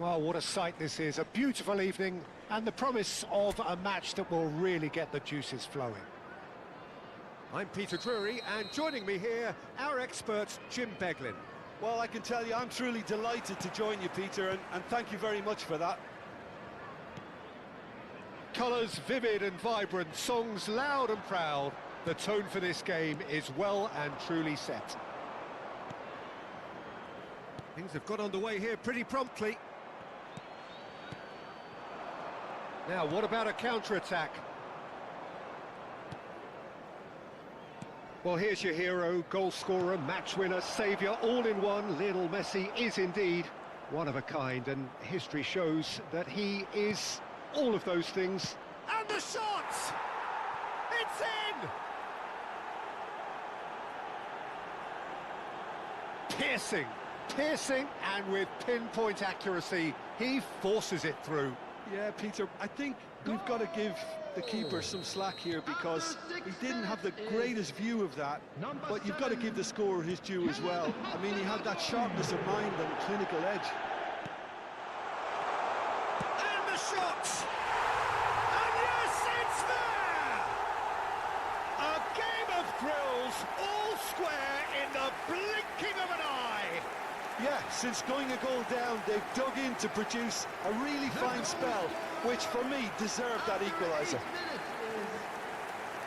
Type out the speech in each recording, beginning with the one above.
Well, what a sight this is. A beautiful evening and the promise of a match that will really get the juices flowing. I'm Peter Drury, and joining me here, our expert, Jim Beglin. Well, I can tell you, I'm truly delighted to join you, Peter, and thank you very much for that. Colours vivid and vibrant, songs loud and proud. The tone for this game is well and truly set. Things have got underway here pretty promptly. Now, what about a counter-attack? Well, here's your hero, goal-scorer, match-winner, saviour, all in one. Lionel Messi is indeed one of a kind, and history shows that he is all of those things. And the shot! It's in! Piercing, and with pinpoint accuracy, he forces it through. Yeah, Peter, I think we've got to give the keeper some slack here because he didn't have the greatest view of that, but you've got to give the scorer his due as well. I mean, he had that sharpness of mind and clinical edge. And the shot! And yes, it's there! A game of thrills, all square. Yeah, since going a goal down, they've dug in to produce a really fine spell, which for me deserved that equaliser.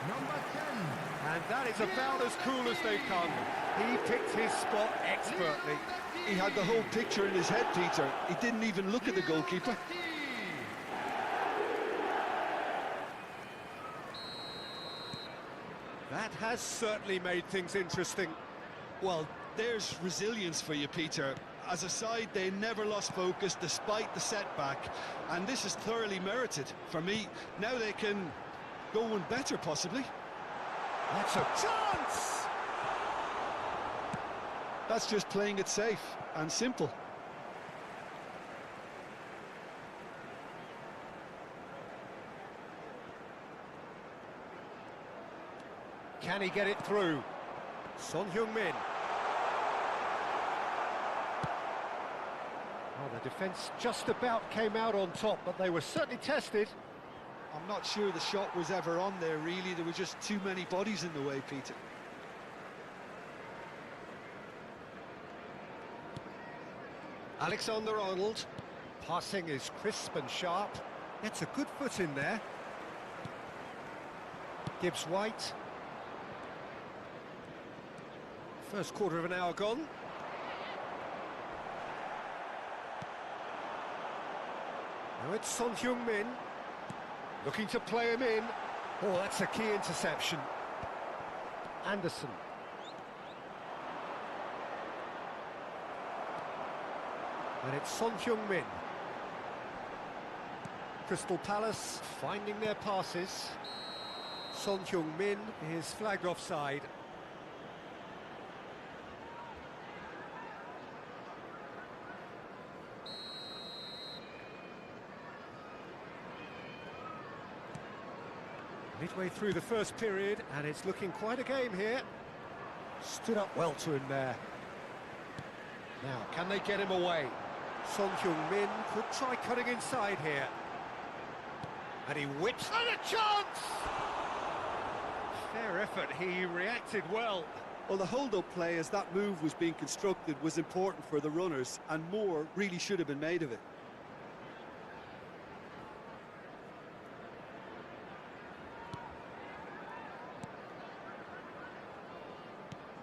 Number 10. And that is about as cool as they come. He picked his spot expertly. He had the whole picture in his head, Peter. He didn't even look at the goalkeeper. That has certainly made things interesting. Well, there's resilience for you, Peter. As a side, they never lost focus despite the setback, and this is thoroughly merited. For me, now they can go one better, possibly. That's a chance! That's just playing it safe and simple. Can he get it through? Son Heung-min. Oh, the defence just about came out on top, but they were certainly tested. I'm not sure the shot was ever on there, really. There were just too many bodies in the way, Peter. Alexander-Arnold. Passing is crisp and sharp. Gets a good foot in there. Gibbs-White. First quarter of an hour gone. Now it's Son Heung-min. Looking to play him in. Oh, that's a key interception. Anderson. And it's Son Heung-min. Crystal Palace finding their passes. Son Heung-min is flagged offside. Midway through the first period, and it's looking quite a game here. Stood up well to him there. Now, can they get him away? Son Heung-min could try cutting inside here. And he whips, and a chance! Fair effort, he reacted well. Well, the hold-up play as that move was being constructed was important for the runners, and more really should have been made of it.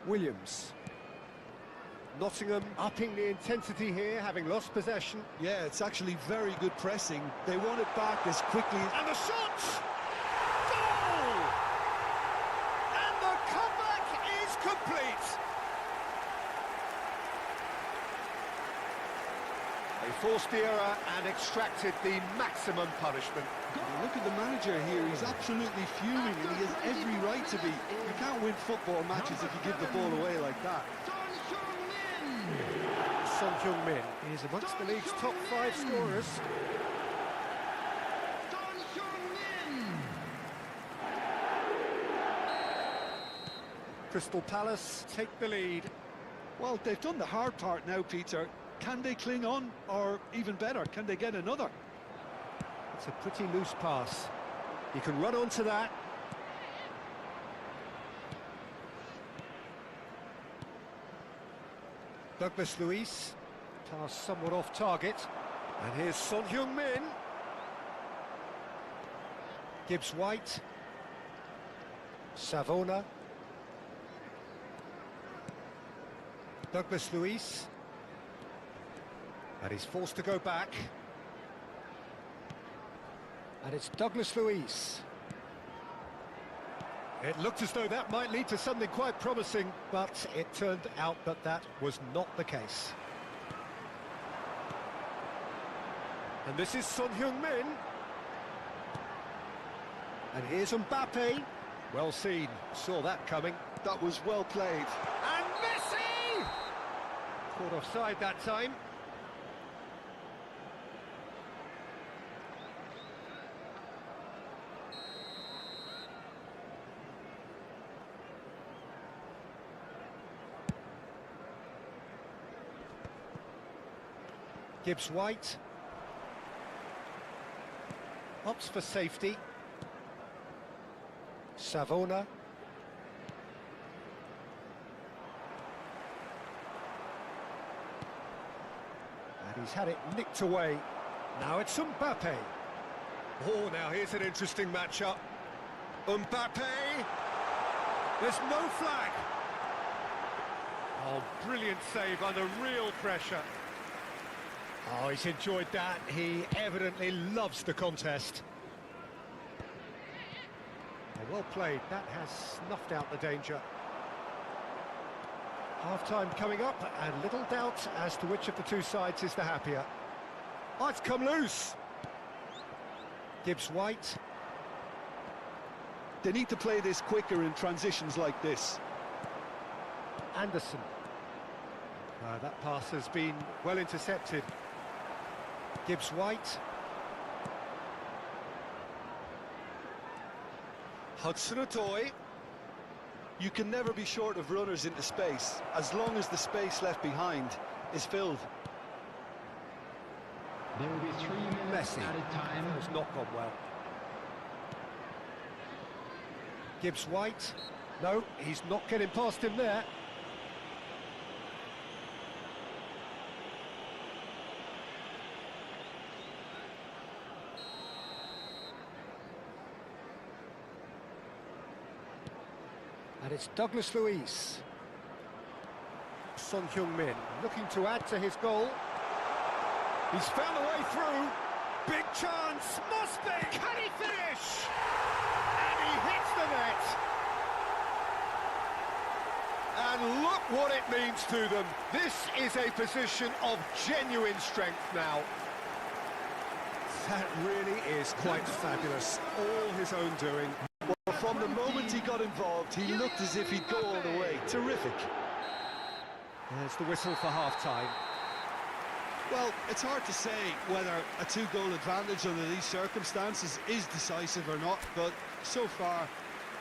Williams. Nottingham upping the intensity here, having lost possession. Yeah, it's actually very good pressing. They want it back as quickly as... And the shot! Goal! And the comeback is complete! They forced the error and extracted the maximum punishment. Look at the manager here, he's absolutely fuming and he has every right to be. You can't win football matches if you give the ball away like that. Son Heung-min is amongst the league's top 5 scorers. Crystal Palace take the lead. Well, they've done the hard part now, Peter. Can they cling on, or even better, can they get another? It's a pretty loose pass. He can run onto that. Douglas Luiz, pass somewhat off target. And here's Son Heung-min. Gibbs-White. Savona. Douglas Luiz. And he's forced to go back. And it's Douglas Luiz. It looked as though that might lead to something quite promising, but it turned out that that was not the case. And this is Son Heung-min. And here's Mbappe. Well seen, saw that coming. That was well played. And Messi! Caught offside that time. Gibbs-White opts for safety. Savona. He's had it nicked away. Now it's Mbappe. Oh, now here's an interesting matchup. Mbappe. There's no flag. Oh, brilliant save under real pressure. Oh, he's enjoyed that. He evidently loves the contest. Oh, well played. That has snuffed out the danger. Half-time coming up, and little doubt as to which of the two sides is the happier. Oh, it's come loose. Gibbs White. They need to play this quicker in transitions like this. Anderson. That pass has been well intercepted. Gibbs White. Hudson-Odoi. You can never be short of runners into space, as long as the space left behind is filled. There will be 3 minutes Messi. added time. That has not gone well. Gibbs White. No, he's not getting past him there. And it's Douglas Luiz. Son Heung-min looking to add to his goal. He's found a way through. Big chance, must be. Can he finish? And he hits the net. And look what it means to them. This is a position of genuine strength now. That really is quite fabulous. All his own doing. Well, from the moment he got involved, he looked as if he'd go all the way. Terrific. There's the whistle for half-time. Well, it's hard to say whether a 2-goal advantage under these circumstances is decisive or not, but so far,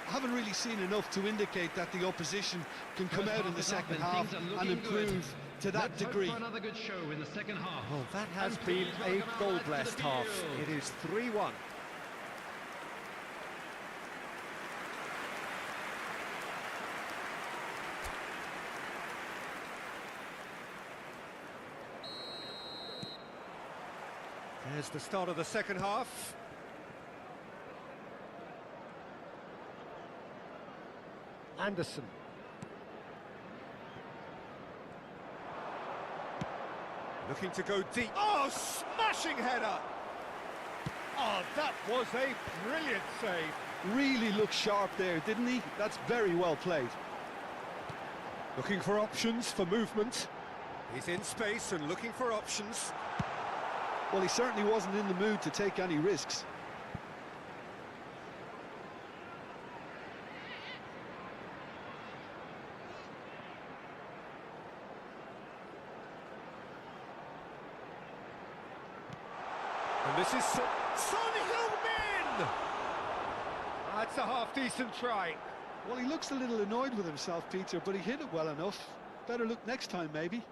I haven't really seen enough to indicate that the opposition can come out in the second half and improve to that degree. For another good show in the second half. Well, that has been a goal-blessed half. It is 3-1. There's the start of the second half. Anderson. Looking to go deep. Oh, smashing header! Oh, that was a brilliant save. Really looked sharp there, didn't he? That's very well played. Looking for options for movement. He's in space and looking for options. Well, he certainly wasn't in the mood to take any risks. And this is Son Heung-min! That's a half-decent try. Well, he looks a little annoyed with himself, Peter, but he hit it well enough. Better look next time, maybe.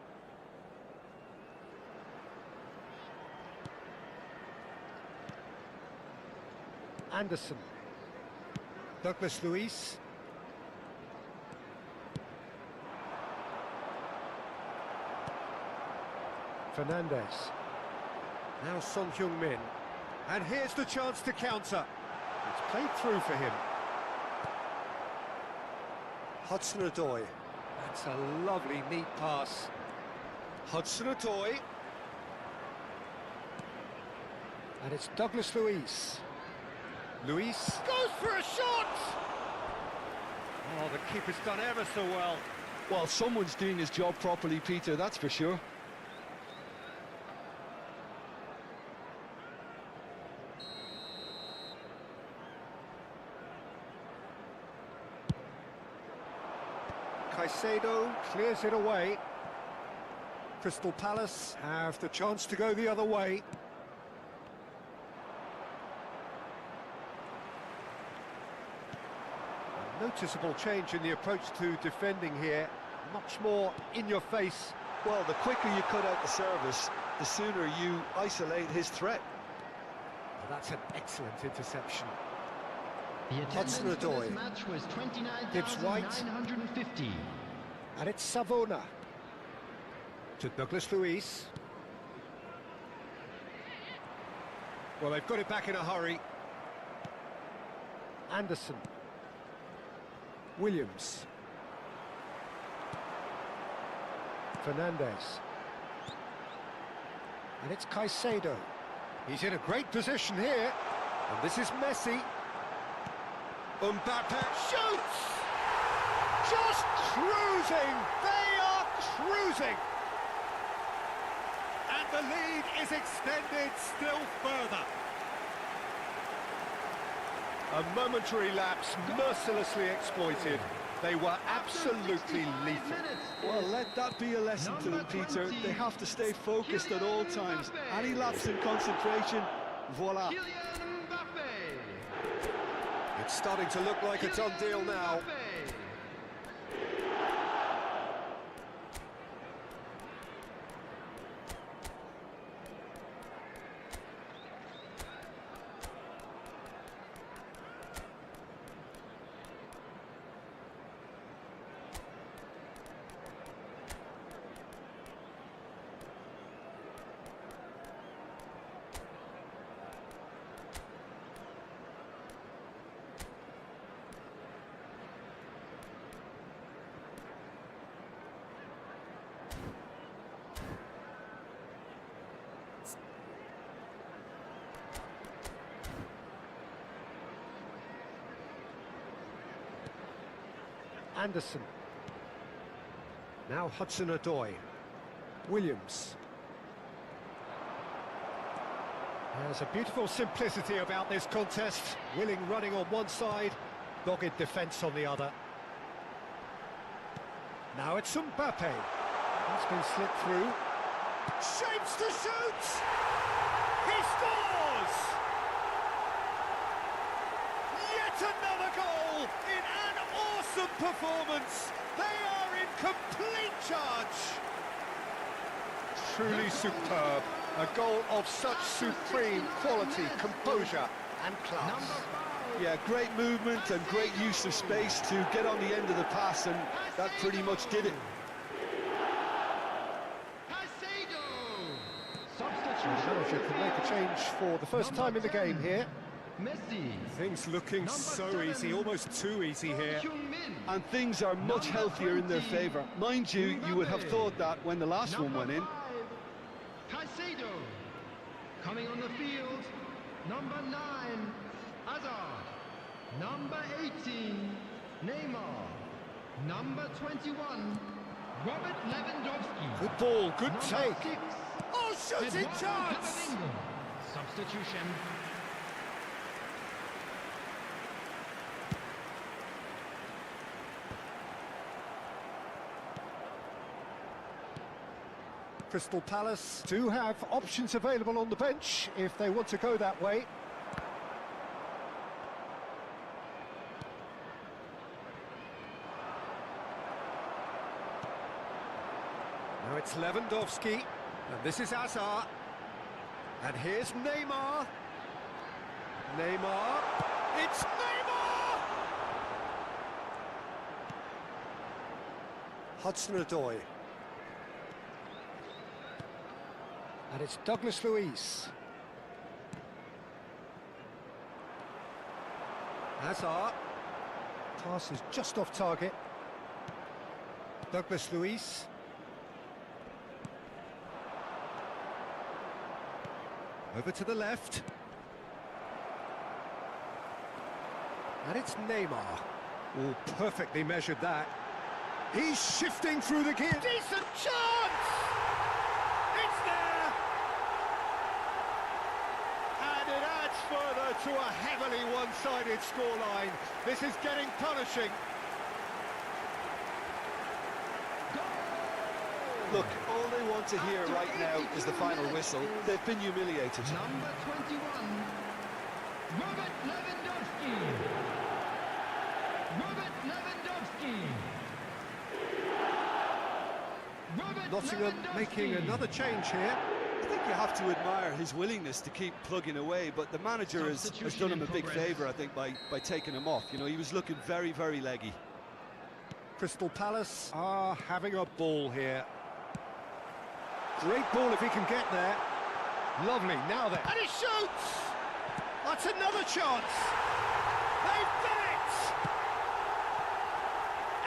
Anderson. Douglas Luiz. Fernandez. Now Son Heung-min. And here's the chance to counter. It's played through for him. Hudson-Odoi. That's a lovely, neat pass. Hudson-Odoi. And it's Douglas Luiz. Luiz goes for a shot! Oh, the keeper's done ever so well. Well, someone's doing his job properly, Peter, that's for sure. Caicedo clears it away. Crystal Palace have the chance to go the other way. A noticeable change in the approach to defending here. Much more in your face. Well, the quicker you cut out the service, the sooner you isolate his threat. Well, that's an excellent interception. The attendance for Hudson-Odoi. this match was Gibbs White. 29,950. And it's Savona. To Douglas Luiz. Well, they've got it back in a hurry. Anderson. Williams. Fernandez. And it's Caicedo. He's in a great position here. And this is Messi. Mbappe shoots! Just cruising! They are cruising! And the lead is extended still further. A momentary lapse, mercilessly exploited. They were absolutely lethal. Well, let that be a lesson to them, Peter. They have to stay focused at all times. Any lapse in concentration, voila. It's starting to look like a done deal now. Anderson. Now Hudson-Odoi. Williams. There's a beautiful simplicity about this contest. Willing running on one side, dogged defence on the other. Now it's Mbappe. That's been slipped through. Shapes to shoot! He scores! Yet another goal in an awesome performance. They are in complete charge. Truly superb. A goal of such supreme quality, composure and class. Yeah, great movement and great use of space to get on the end of the pass, and that pretty much did it. The manager can make a change for the first time in the game here. Messi. Things looking so easy, almost too easy here. And things are much healthier in their favour. Mind you, you would have thought that when the last one went in. Caicedo. Coming on the field, number 9, Hazard. Number 18, Neymar. Number 21, Robert Lewandowski. Good ball, good Number take. 6, Oh, shooting Eduardo chance! Camavinga. Substitution. Crystal Palace do have options available on the bench if they want to go that way. Now it's Lewandowski, and this is Hazard. And here's Neymar. Neymar. It's Neymar! Hudson-Odoi. And it's Douglas Luiz. Hazard. Pass is just off target. Douglas Luiz. Over to the left. And it's Neymar. Oh, perfectly measured that. He's shifting through the gear. Decent chance! It's there! And it adds further to a heavily one-sided scoreline. This is getting punishing. Look, all they want to hear right now is the final whistle. They've been humiliated. Number 21, Robert Lewandowski. Robert Lewandowski. Robert Nottingham Lewandowski. making another change here. I think you have to admire his willingness to keep plugging away, but the manager has done him a big favour, I think, by taking him off. You know, he was looking very, very leggy. Crystal Palace are having a ball here. Great ball if he can get there. Lovely, now then. And he shoots! That's another chance. They've done it!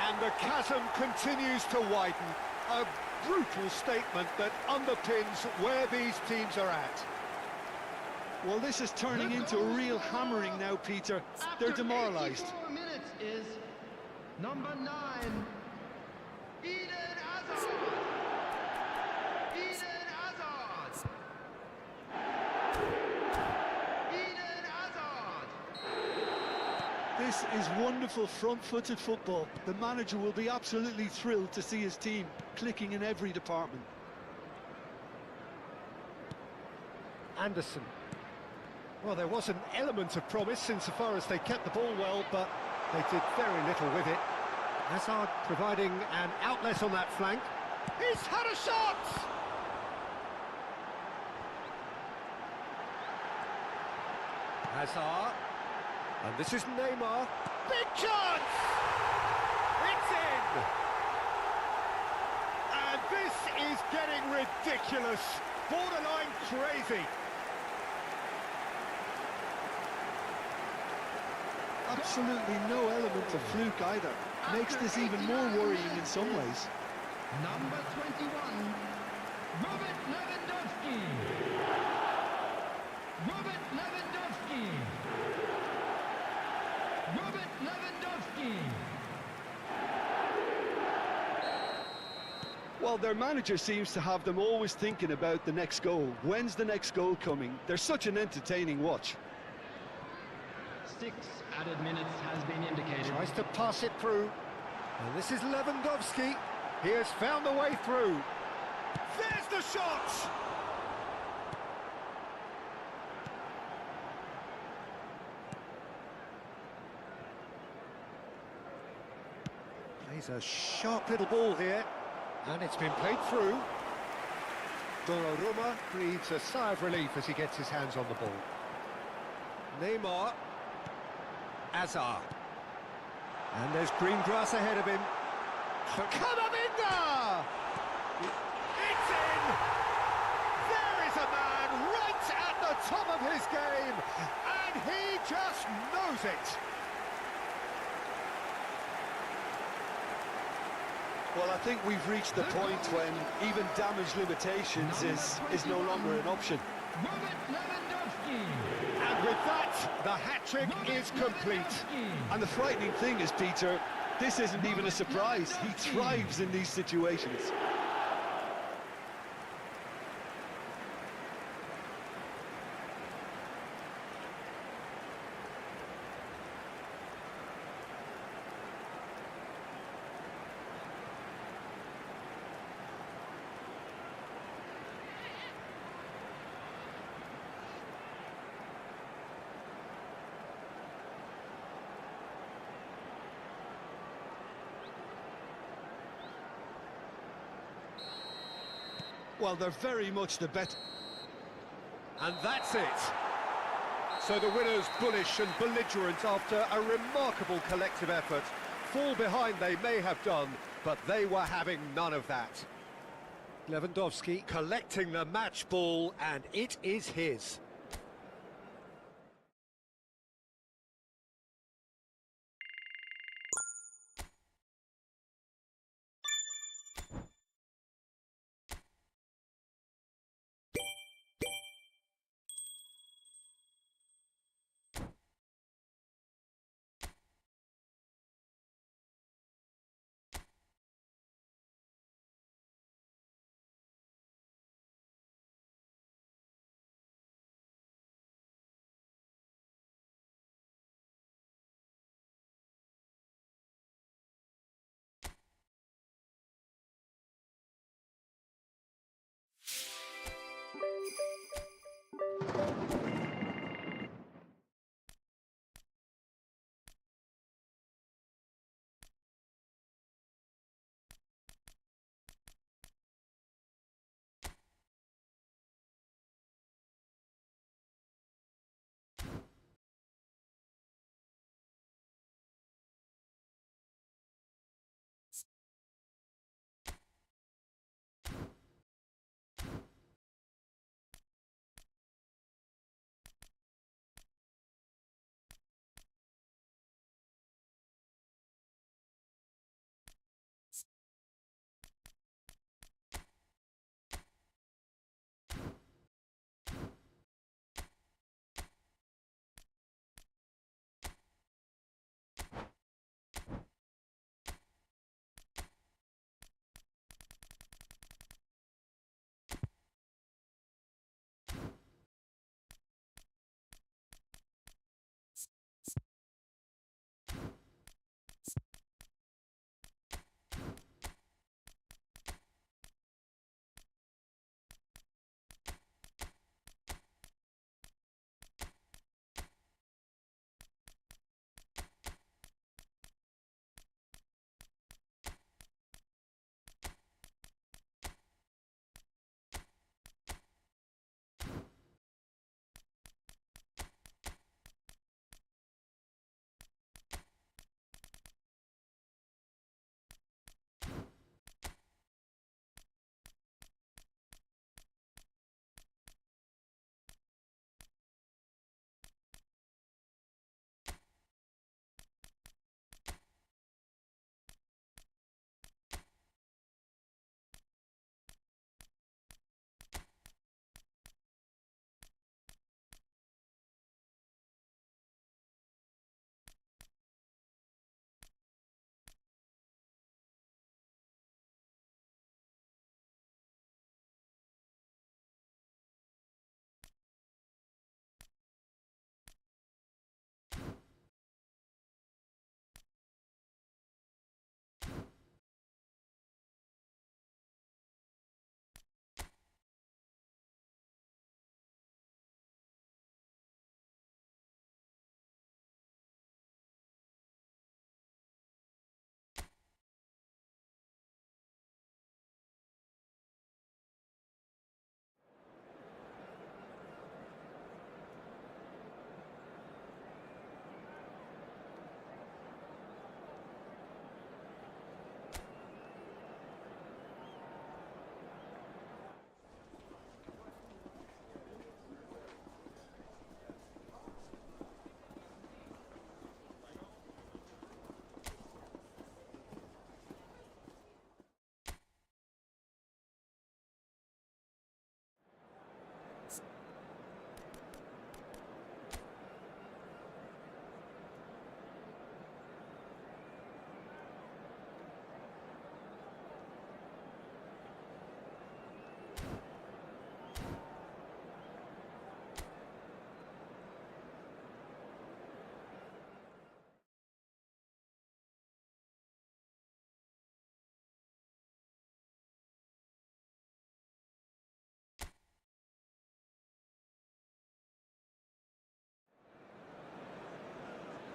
And the chasm continues to widen. A brutal statement that underpins where these teams are at. Well, this is turning into a real hammering now, Peter. They're demoralised. 84 minutes is number 9, Eden Hazard. Eden Hazard. Eden Hazard. This is wonderful front-footed football. The manager will be absolutely thrilled to see his team clicking in every department. Anderson. Well, there was an element of promise insofar as they kept the ball well, but they did very little with it. Hazard providing an outlet on that flank. He's had a shot! Hazard. And this is Neymar. Big chance! It's in! And this is getting ridiculous. Borderline crazy. Absolutely no element of fluke either. Makes this even more worrying in some ways. Number 21, Robert Lewandowski. Robert Lewandowski. Robert Lewandowski. Well, their manager seems to have them always thinking about the next goal. When's the next goal coming? They're such an entertaining watch. 6 added minutes has been indicated. Tries to pass it through. And this is Lewandowski. He has found the way through. There's the shot! Plays a sharp little ball here. And it's been played through. Donnarumma breathes a sigh of relief as he gets his hands on the ball. Neymar. Hazard. And there's green grass ahead of him. Camavinga! It's in! There is a man right at the top of his game, and he just knows it. Well, I think we've reached the point when even damage limitations is no longer an option. Robert Lewandowski. And with that, the hat-trick is complete. And the frightening thing is, Peter, this isn't even a surprise. He thrives in these situations. Well, they're very much the better. And that's it. So the winners, bullish and belligerent after a remarkable collective effort. Fall behind they may have done, but they were having none of that. Lewandowski collecting the match ball, and it is his.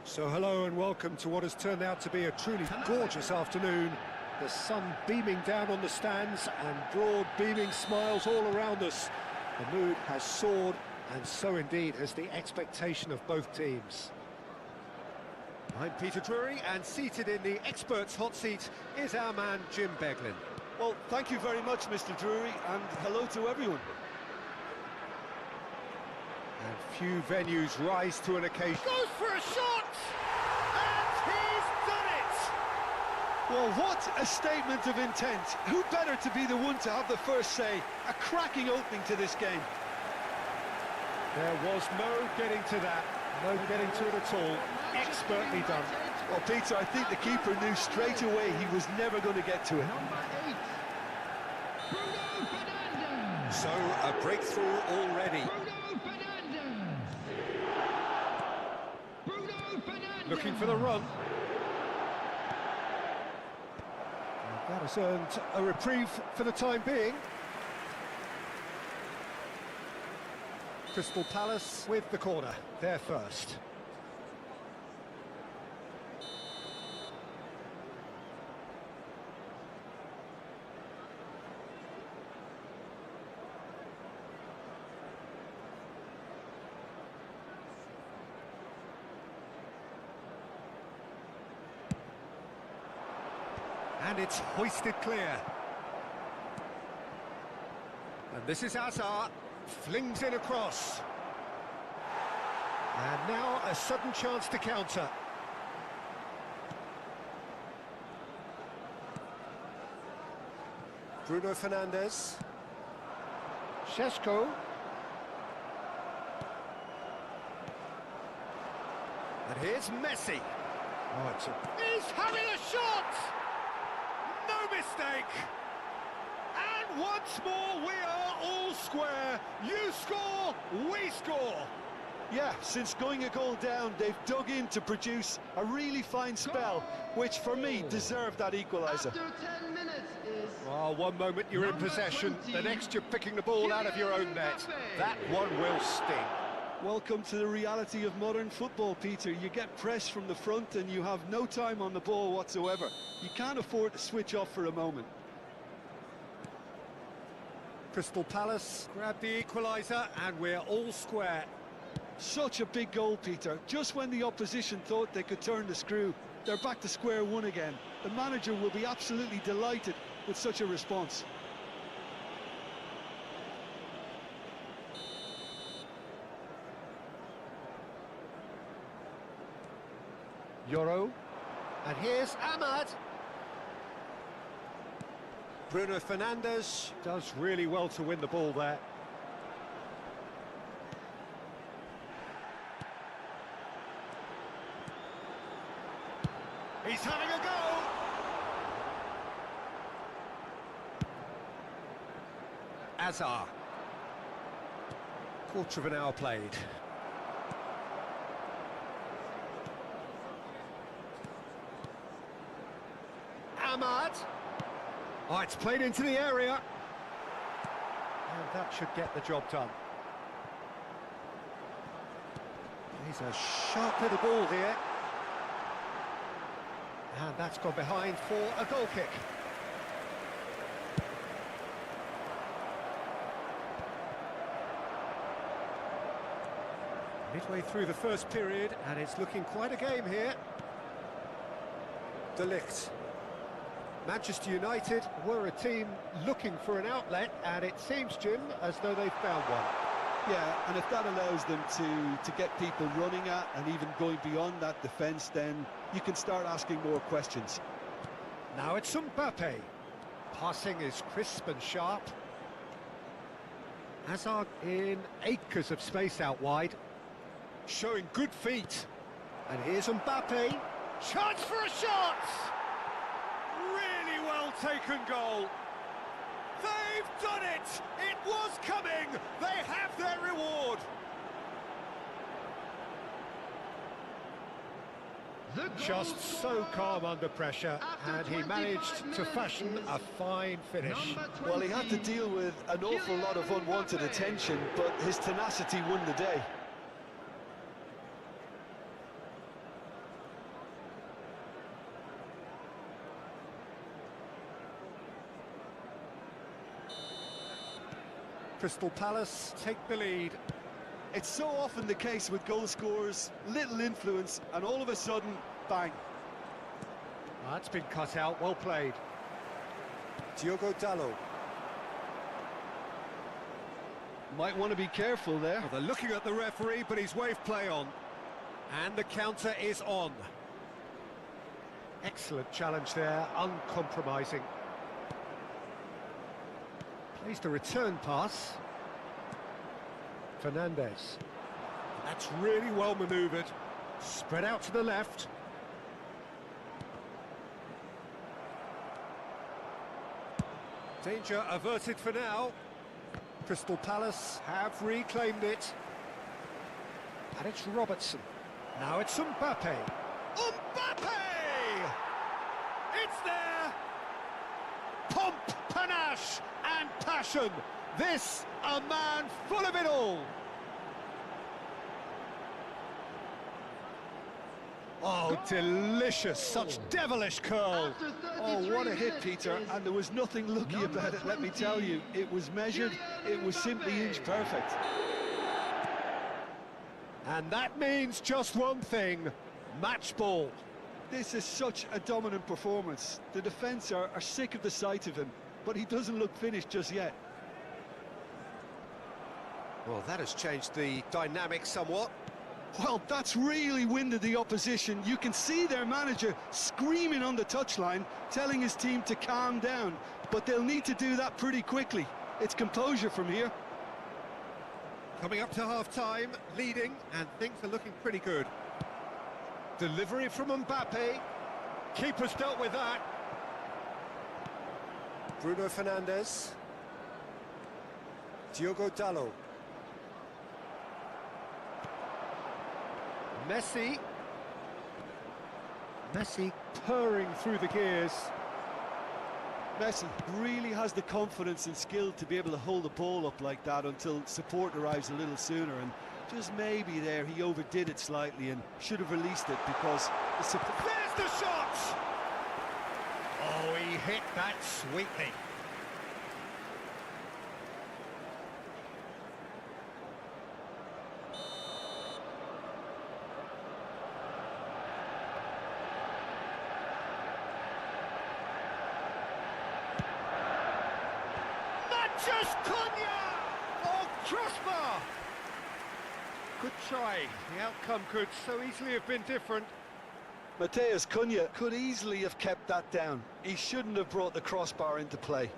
So hello and welcome to what has turned out to be a truly gorgeous afternoon. The sun beaming down on the stands and broad beaming smiles all around us. The mood has soared, and so indeed has the expectation of both teams. I'm Peter Drury, and seated in the experts' hot seat is our man Jim Beglin. Well, thank you very much, Mr. Drury, and hello to everyone. And few venues rise to an occasion. Goes for a shot! And he's done it! Well, what a statement of intent. Who better to be the one to have the first say? A cracking opening to this game. There was no getting to that, no getting to it at all. Expertly done. Well, Peter, I think the keeper knew straight away he was never going to get to it. So, a breakthrough already. Looking for the run. And that has earned a reprieve for the time being. Crystal Palace with the corner, there first. And it's hoisted clear. And this is Hazard, flings in across. And now a sudden chance to counter. Bruno Fernandes. Šeško. And here's Messi. Oh, he's having a shot! No mistake! And once more we are all square. You score, we score. Yeah, since going a goal down, they've dug in to produce a really fine spell, which for me deserved that equaliser. After 10 minutes is... Well, one moment you're in possession, 20. the next you're picking the ball out of your own net. That one will sting. Welcome to the reality of modern football, Peter. You get pressed from the front and you have no time on the ball whatsoever. You can't afford to switch off for a moment. Crystal Palace grab the equaliser and we're all square. Such a big goal, Peter. Just when the opposition thought they could turn the screw, they're back to square one again. The manager will be absolutely delighted with such a response. Euro, and here's Ahmad. Bruno Fernandes does really well to win the ball there. He's having a go! Hazard. Quarter of an hour played. Ahmad. Oh, it's played into the area. And that should get the job done. He's a sharp little ball here. And that's gone behind for a goal kick. Midway through the first period, and it's looking quite a game here. De Ligt. Manchester United were a team looking for an outlet, and it seems, Jim, as though they've found one. Yeah, and if that allows them to get people running at and even going beyond that defence, then you can start asking more questions. Now it's Mbappe. Passing is crisp and sharp. Hazard in acres of space out wide. Showing good feet. And here's Mbappe. Chance for a shot! Really well taken goal. They've done it! It was coming! They have their reward! Just so calm under pressure, and he managed to fashion a fine finish. Well, he had to deal with an awful lot of unwanted attention, but his tenacity won the day. Crystal Palace take the lead. It's so often the case with goal scorers, little influence, and all of a sudden, bang. That's been cut out, well played. Diogo Dalot. Might want to be careful there. Well, they're looking at the referee, but he's waved play on. And the counter is on. Excellent challenge there, uncompromising. Plays the return pass. Fernandes. That's really well manoeuvred. Spread out to the left. Danger averted for now. Crystal Palace have reclaimed it. And it's Robertson. Now it's Mbappe. Mbappe! It's there! Pomp, panache and passion. This, a man full of it all. Oh, delicious, such devilish curl. Oh, what a hit, Peter, and there was nothing lucky about it, let me tell you. It was measured, it was simply inch perfect. And that means just one thing, match ball. This is such a dominant performance. The defence are sick of the sight of him, but he doesn't look finished just yet. Well, that has changed the dynamic somewhat. Well, that's really winded the opposition. You can see their manager screaming on the touchline, telling his team to calm down, but they'll need to do that pretty quickly. It's composure from here. Coming up to half-time, leading, and things are looking pretty good. Delivery from Mbappe. Keeper's dealt with that. Bruno Fernandes. Diogo Dalot. Messi purring through the gears. Messi really has the confidence and skill to be able to hold the ball up like that until support arrives a little sooner, and just maybe there he overdid it slightly and should have released it because the support... There's the shot! Oh, he hit that sweetly. Just Cunha! Oh, crossbar! Good try. The outcome could so easily have been different. Matheus Cunha could easily have kept that down. He shouldn't have brought the crossbar into play.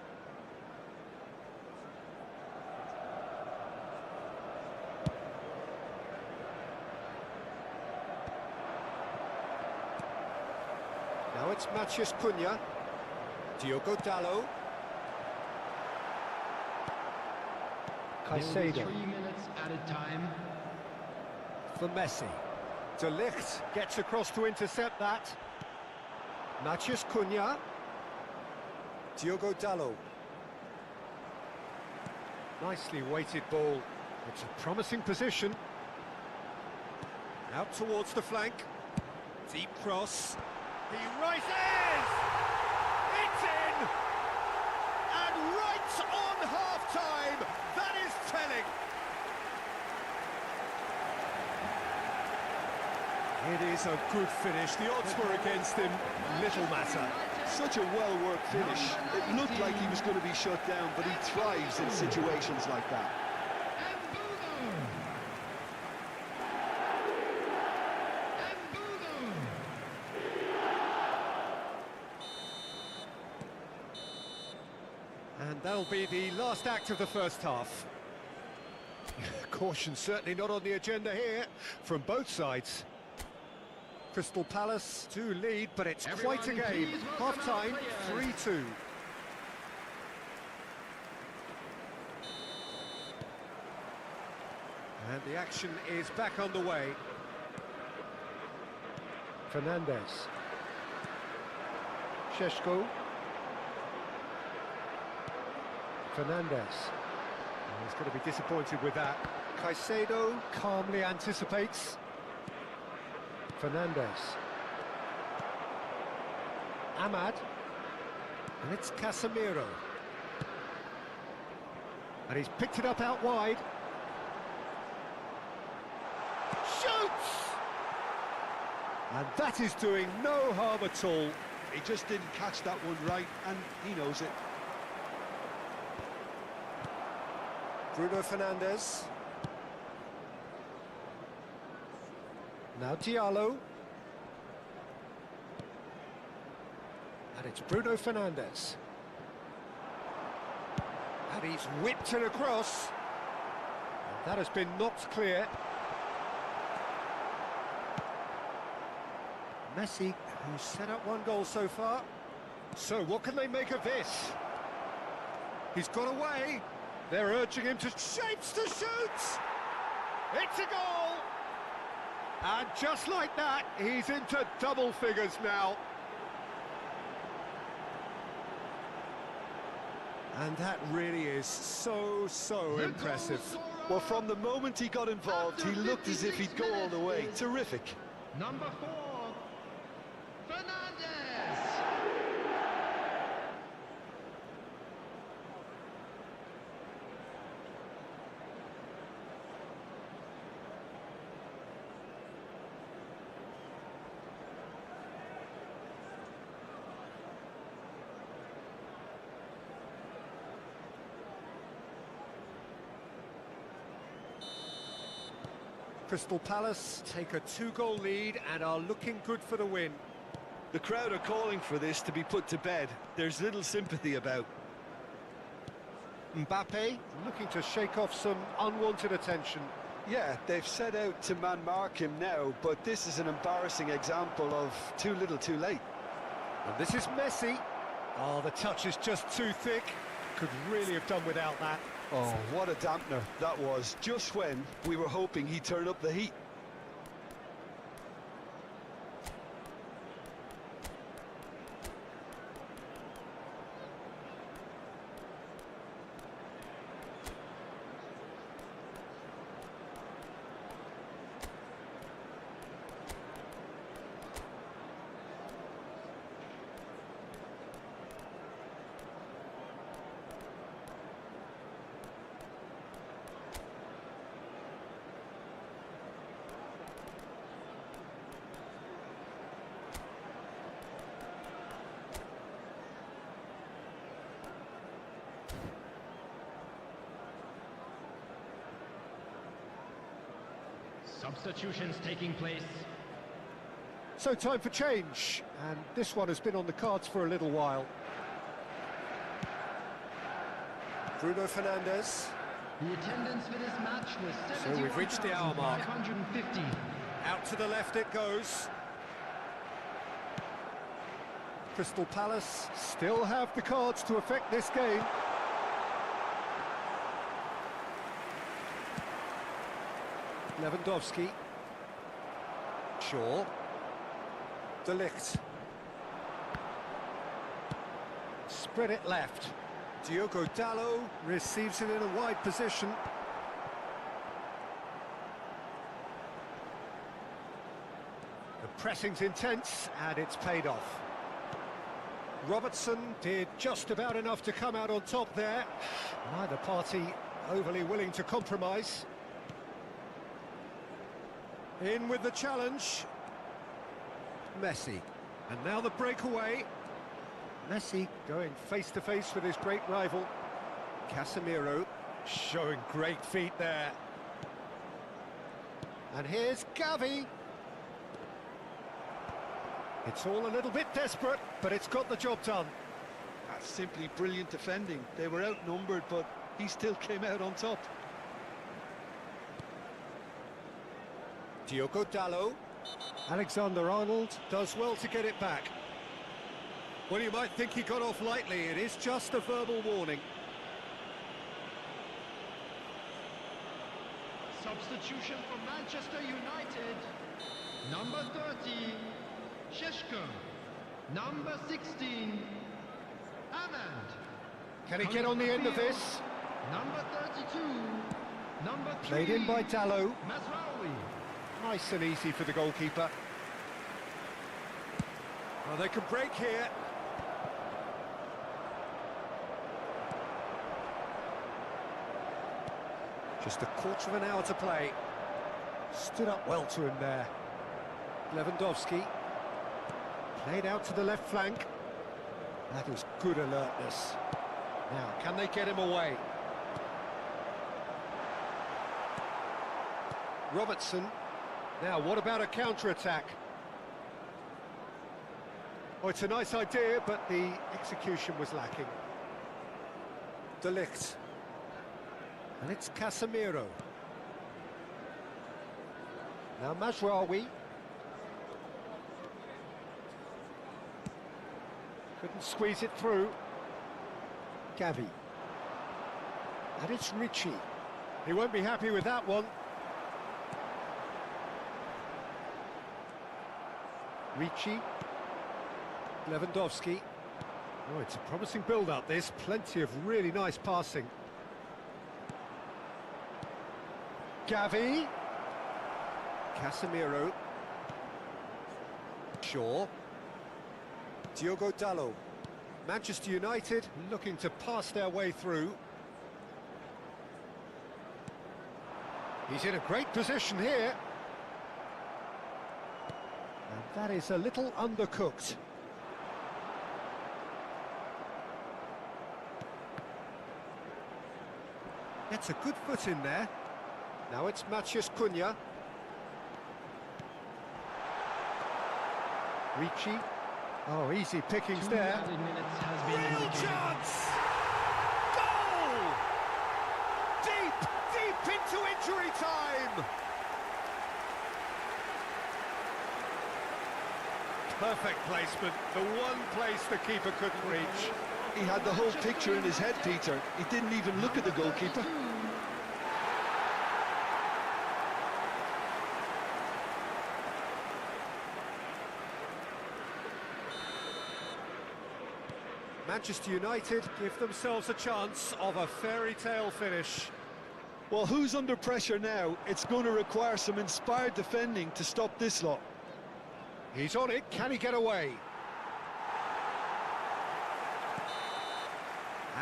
Now it's Matheus Cunha. Diogo Dalot. Caicedo. 3 minutes added time. For Messi. De Ligt gets across to intercept that. Matheus Cunha. Diogo Dalot. Nicely weighted ball. It's a promising position. Out towards the flank. Deep cross. He rises! It's in! And right on half-time! That is telling! It is a good finish. The odds were against him. Little matter. Such a well-worked finish. It looked like he was going to be shut down, but he thrives in situations like that. And that'll be the last act of the first half. Caution certainly not on the agenda here from both sides. Crystal Palace to lead, but it's quite a game. Half-time, 3-2. And the action is back underway. Fernandes. Šeško. Fernandes. He's going to be disappointed with that. Caicedo calmly anticipates. Fernandes. Ahmad. And it's Casemiro. And he's picked it up out wide. Shoots! And that is doing no harm at all. He just didn't catch that one right, and he knows it. Bruno Fernandes. Now Diallo. And it's Bruno Fernandes. And he's whipped it across. And that has been knocked clear. Messi, who's set up one goal so far. So what can they make of this? He's got away. They're urging him to shapes to shoot. It's a goal. And just like that, he's into double figures now. And that really is so impressive. Well, from the moment he got involved, he looked as if he'd go all the way. Terrific. Number 4, Fernandes. Crystal Palace take a 2-goal lead and are looking good for the win. The crowd are calling for this to be put to bed. There's little sympathy about. Mbappe looking to shake off some unwanted attention. Yeah, they've set out to man-mark him now, but this is an embarrassing example of too little too late. And this is Messi. Oh, the touch is just too thick. Could really have done without that. Oh, what a dampener that was, just when we were hoping he'd turn up the heat. Substitutions taking place. So time for change, and this one has been on the cards for a little while. Bruno Fernandes. The attendance for this match was So we've reached the hour mark. 71,550. Out to the left it goes. Crystal Palace still have the cards to affect this game. Lewandowski. Shaw. De Ligt. Spread it left. Diogo Dalot. Receives it in a wide position. The pressing's intense and it's paid off. Robertson did just about enough to come out on top there. Neither party overly willing to compromise. In with the challenge. Messi. And now the breakaway. Messi going face to face with his great rival. Casemiro showing great feet there. And here's Gavi. It's all a little bit desperate, but it's got the job done. That's simply brilliant defending. They were outnumbered, but he still came out on top. Diogo Dalot. Alexander-Arnold does well to get it back. Well, you might think he got off lightly. It is just a verbal warning. Substitution for Manchester United. Number 30, Sheshko. Number 16, Hammond. Can he get on the end of this? Number 32, number 3. Played in by Dalot. Mazraoui. Nice and easy for the goalkeeper. Well, they can break here. Just a quarter of an hour to play. Stood up well to him there. Lewandowski. Played out to the left flank. That is good alertness. Now, can they get him away? Robertson. Now, what about a counter-attack? Oh, it's a nice idea, but the execution was lacking. De Ligt. And it's Casemiro. Now Mazraoui. Couldn't squeeze it through. Gavi. And it's Ricci. He won't be happy with that one. Ricci. Lewandowski. Oh, it's a promising build-up, this. Plenty of really nice passing. Gavi. Casemiro. Shaw. Diogo Dalot. Manchester United looking to pass their way through. He's in a great position here. And that is a little undercooked. Gets a good foot in there. Now it's Matheus Cunha. Ricci. Oh, easy pickings there. Real chance! Goal! Deep into injury time! Perfect placement, the one place the keeper couldn't reach. He had the whole picture in his head, Peter. He didn't even look at the goalkeeper. Manchester United give themselves a chance of a fairy tale finish. Well, who's under pressure now? It's going to require some inspired defending to stop this lot. He's on it, can he get away?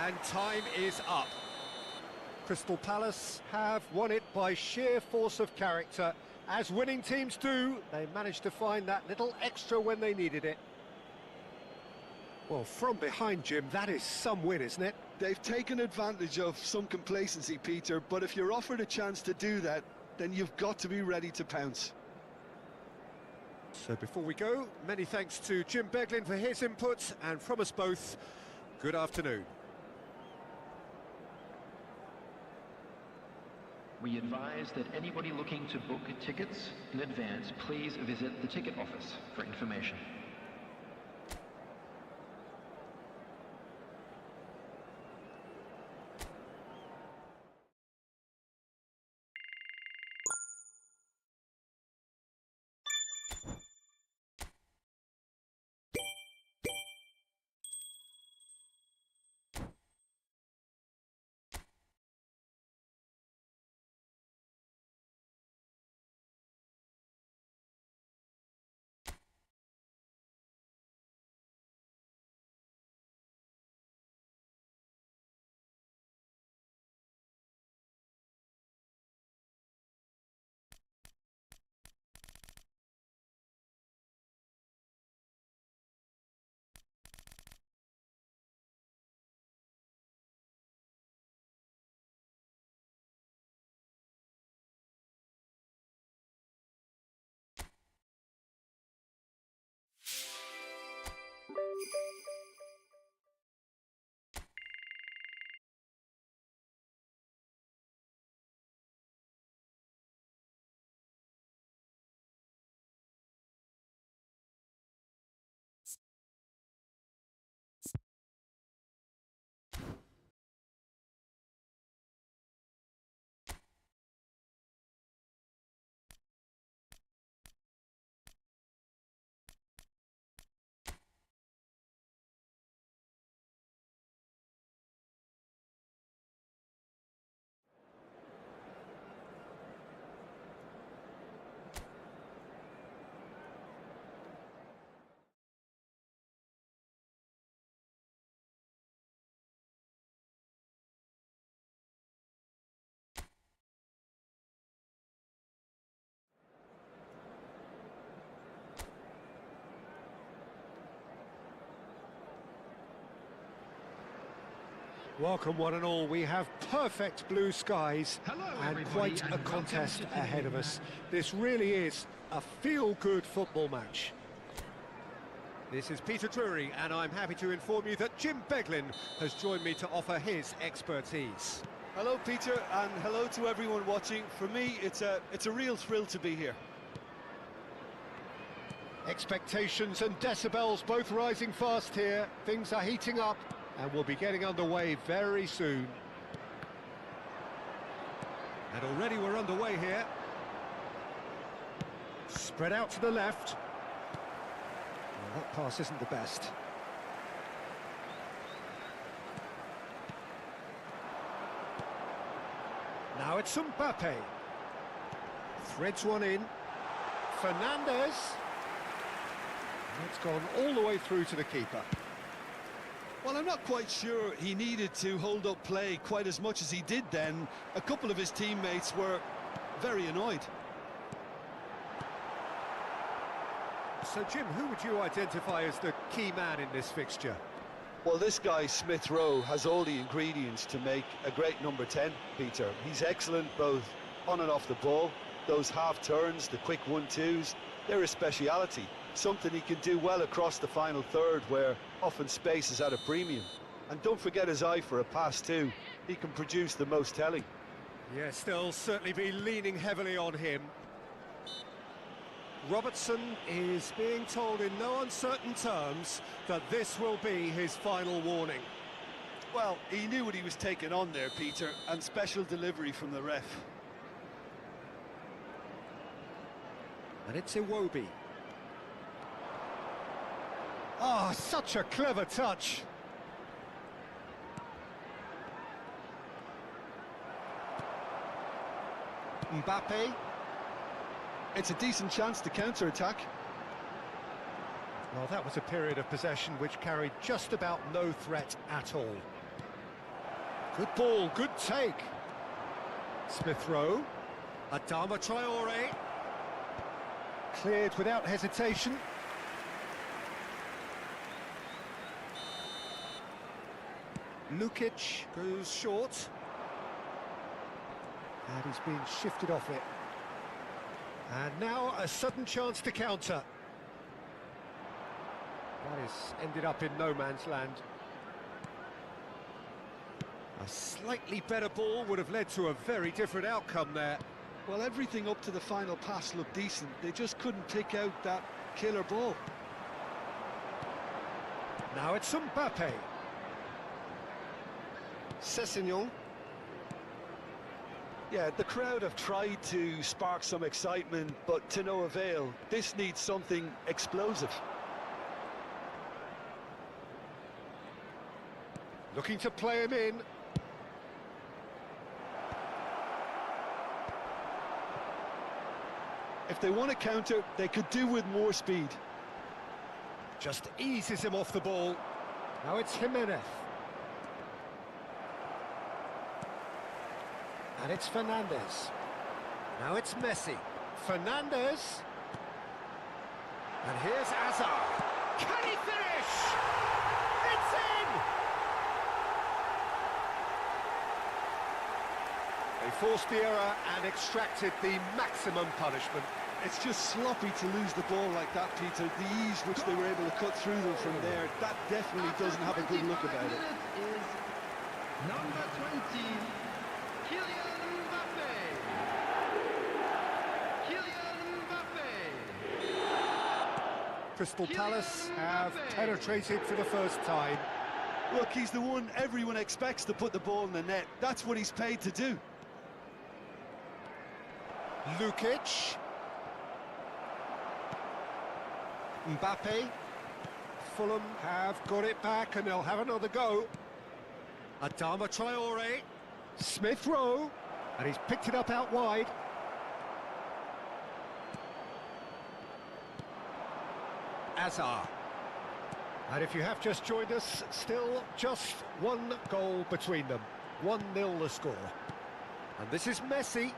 And time is up. Crystal Palace have won it by sheer force of character. As winning teams do, they managed to find that little extra when they needed it. Well, from behind, Jim, that is some win, isn't it? They've taken advantage of some complacency, Peter, but if you're offered a chance to do that, then you've got to be ready to pounce. So before we go, many thanks to Jim Beglin for his input, and from us both, good afternoon. We advise that anybody looking to book tickets in advance, please visit the ticket office for information. Welcome one and all. We have perfect blue skies and quite a contest ahead of us. This really is a feel-good football match. This is Peter Drury, and I'm happy to inform you that Jim Beglin has joined me to offer his expertise. Hello, Peter, and hello to everyone watching. For me, it's a real thrill to be here. Expectations and decibels both rising fast here. Things are heating up, and we'll be getting underway very soon. And already we're underway here. Spread out to the left. Well, that pass isn't the best. Now it's Mbappe. Threads one in. Fernandez. It's gone all the way through to the keeper. Well, I'm not quite sure he needed to hold up play quite as much as he did then. A couple of his teammates were very annoyed. So, Jim, who would you identify as the key man in this fixture? Well, this guy, Smith Rowe, has all the ingredients to make a great number 10, Peter. He's excellent both on and off the ball. Those half turns, the quick 1-2s, they're his speciality. Something he can do well across the final third, where often space is at a premium. And don't forget his eye for a pass too. He can produce the most telling. Yes, they'll certainly be leaning heavily on him. Robertson is being told in no uncertain terms that this will be his final warning. Well, he knew what he was taking on there, Peter, and special delivery from the ref. And it's Iwobi. Ah, such a clever touch. Mbappe. It's a decent chance to counter-attack. Well, that was a period of possession which carried just about no threat at all. Good ball, good take. Smith Rowe. Adama Traore. Cleared without hesitation. Lukic goes short. And he's been shifted off it. And now a sudden chance to counter. That has ended up in no man's land. A slightly better ball would have led to a very different outcome there. Well, everything up to the final pass looked decent. They just couldn't pick out that killer ball. Now it's Mbappe. Sessegnon. Yeah, the crowd have tried to spark some excitement, but to no avail. This needs something explosive. Looking to play him in. If they want to counter, they could do with more speed. Just eases him off the ball. Now it's Jimenez. And it's Fernandez. Now it's Messi. Fernandez. And here's Hazard. Can he finish? It's in! They forced the error and extracted the maximum punishment. It's just sloppy to lose the ball like that, Peter. The ease which they were able to cut through them from there, that definitely doesn't have a good look about it. Is number 20, Kylian Mbappe. Kylian Mbappe. Crystal Palace have penetrated for the first time. Look, he's the one everyone expects to put the ball in the net. That's what he's paid to do. Lukic. Mbappe. Fulham have got it back and they'll have another go. Adama Traore. Smith Rowe. And he's picked it up out wide. Hazard. And if you have just joined us, still just one goal between them. 1-0 the score. And this is Messi.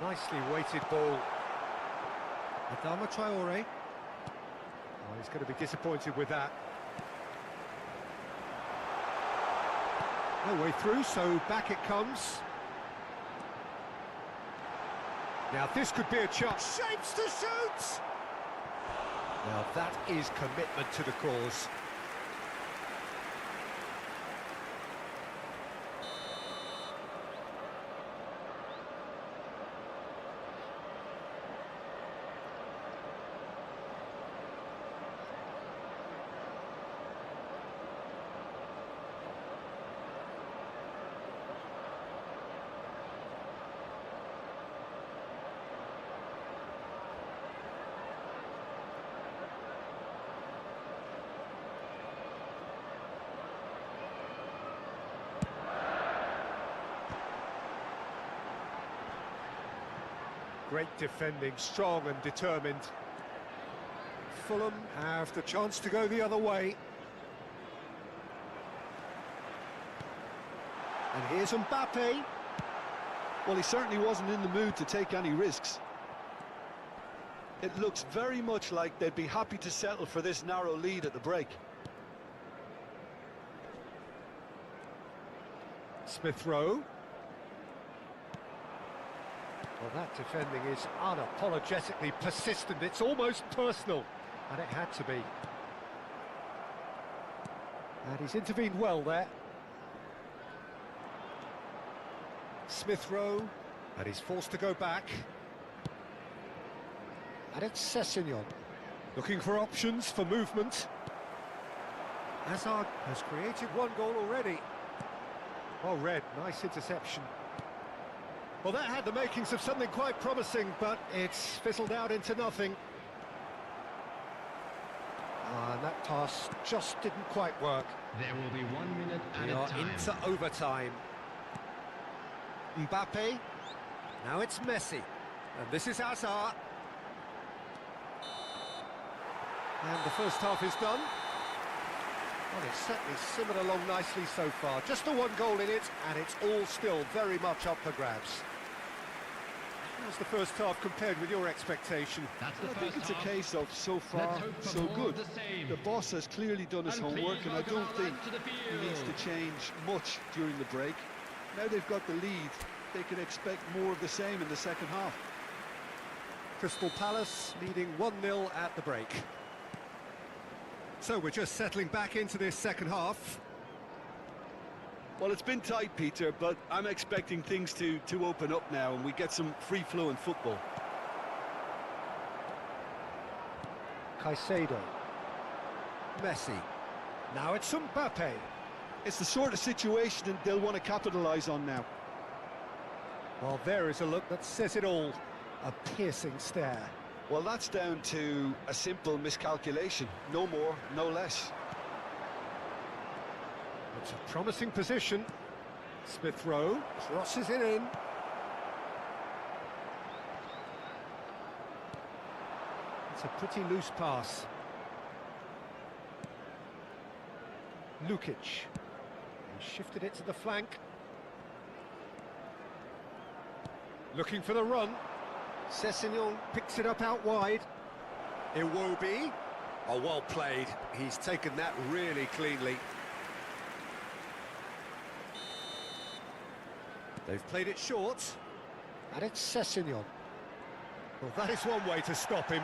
Nicely weighted ball. Adama Traore. Oh, he's going to be disappointed with that. No way through, so back it comes. Now this could be a chance. Shapes to shoot! Now that is commitment to the cause. Great defending, strong and determined. Fulham have the chance to go the other way. And here's Mbappe. Well, he certainly wasn't in the mood to take any risks. It looks very much like they'd be happy to settle for this narrow lead at the break. Smith Rowe. Well, that defending is unapologetically persistent. It's almost personal, and it had to be. And he's intervened well there. Smith Rowe, and he's forced to go back. And it's Sessegnon, looking for options for movement. Hazard has created one goal already. Oh, Red, nice interception. Well, that had the makings of something quite promising, but it's fizzled out into nothing. And that pass just didn't quite work. There will be 1 minute We at are a time. into overtime. Mbappe. Now it's Messi. And this is Hazard. And the first half is done. Well, it's certainly simmered along nicely so far. Just the one goal in it, and it's all still very much up for grabs. How's the first half compared with your expectation? That's the I first think it's a half. case of so far, Let's hope for so more good. of the same. The boss has clearly done his And homework, please and I welcome don't our think lads to the he needs field. to change much during the break. Now they've got the lead, they can expect more of the same in the second half. Crystal Palace leading 1-0 at the break. So we're just settling back into this second half. Well, it's been tight, Peter, but I'm expecting things to open up now and we get some free-flowing football. Caicedo. Messi. Now it's Mbappe. It's the sort of situation that they'll want to capitalise on now. Well, there is a look that says it all. A piercing stare. Well, that's down to a simple miscalculation. No more, no less. It's a promising position. Smith Rowe crosses it in. It's a pretty loose pass. Lukic. He shifted it to the flank. Looking for the run. Sessegnon picks it up out wide. Iwobi. Oh, well played. He's taken that really cleanly. They've played it short. And it's Sessegnon. Well, that is one way to stop him.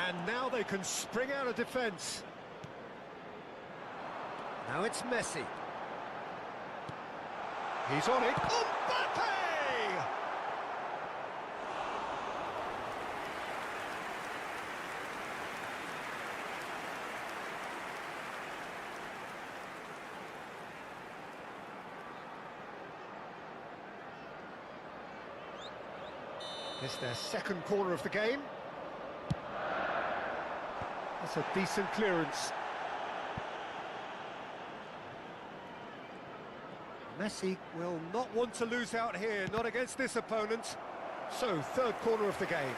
And now they can spring out of defence. Now it's Messi. He's on it. Mbappe! It's their second corner of the game. That's a decent clearance. Messi will not want to lose out here, not against this opponent. So, third corner of the game.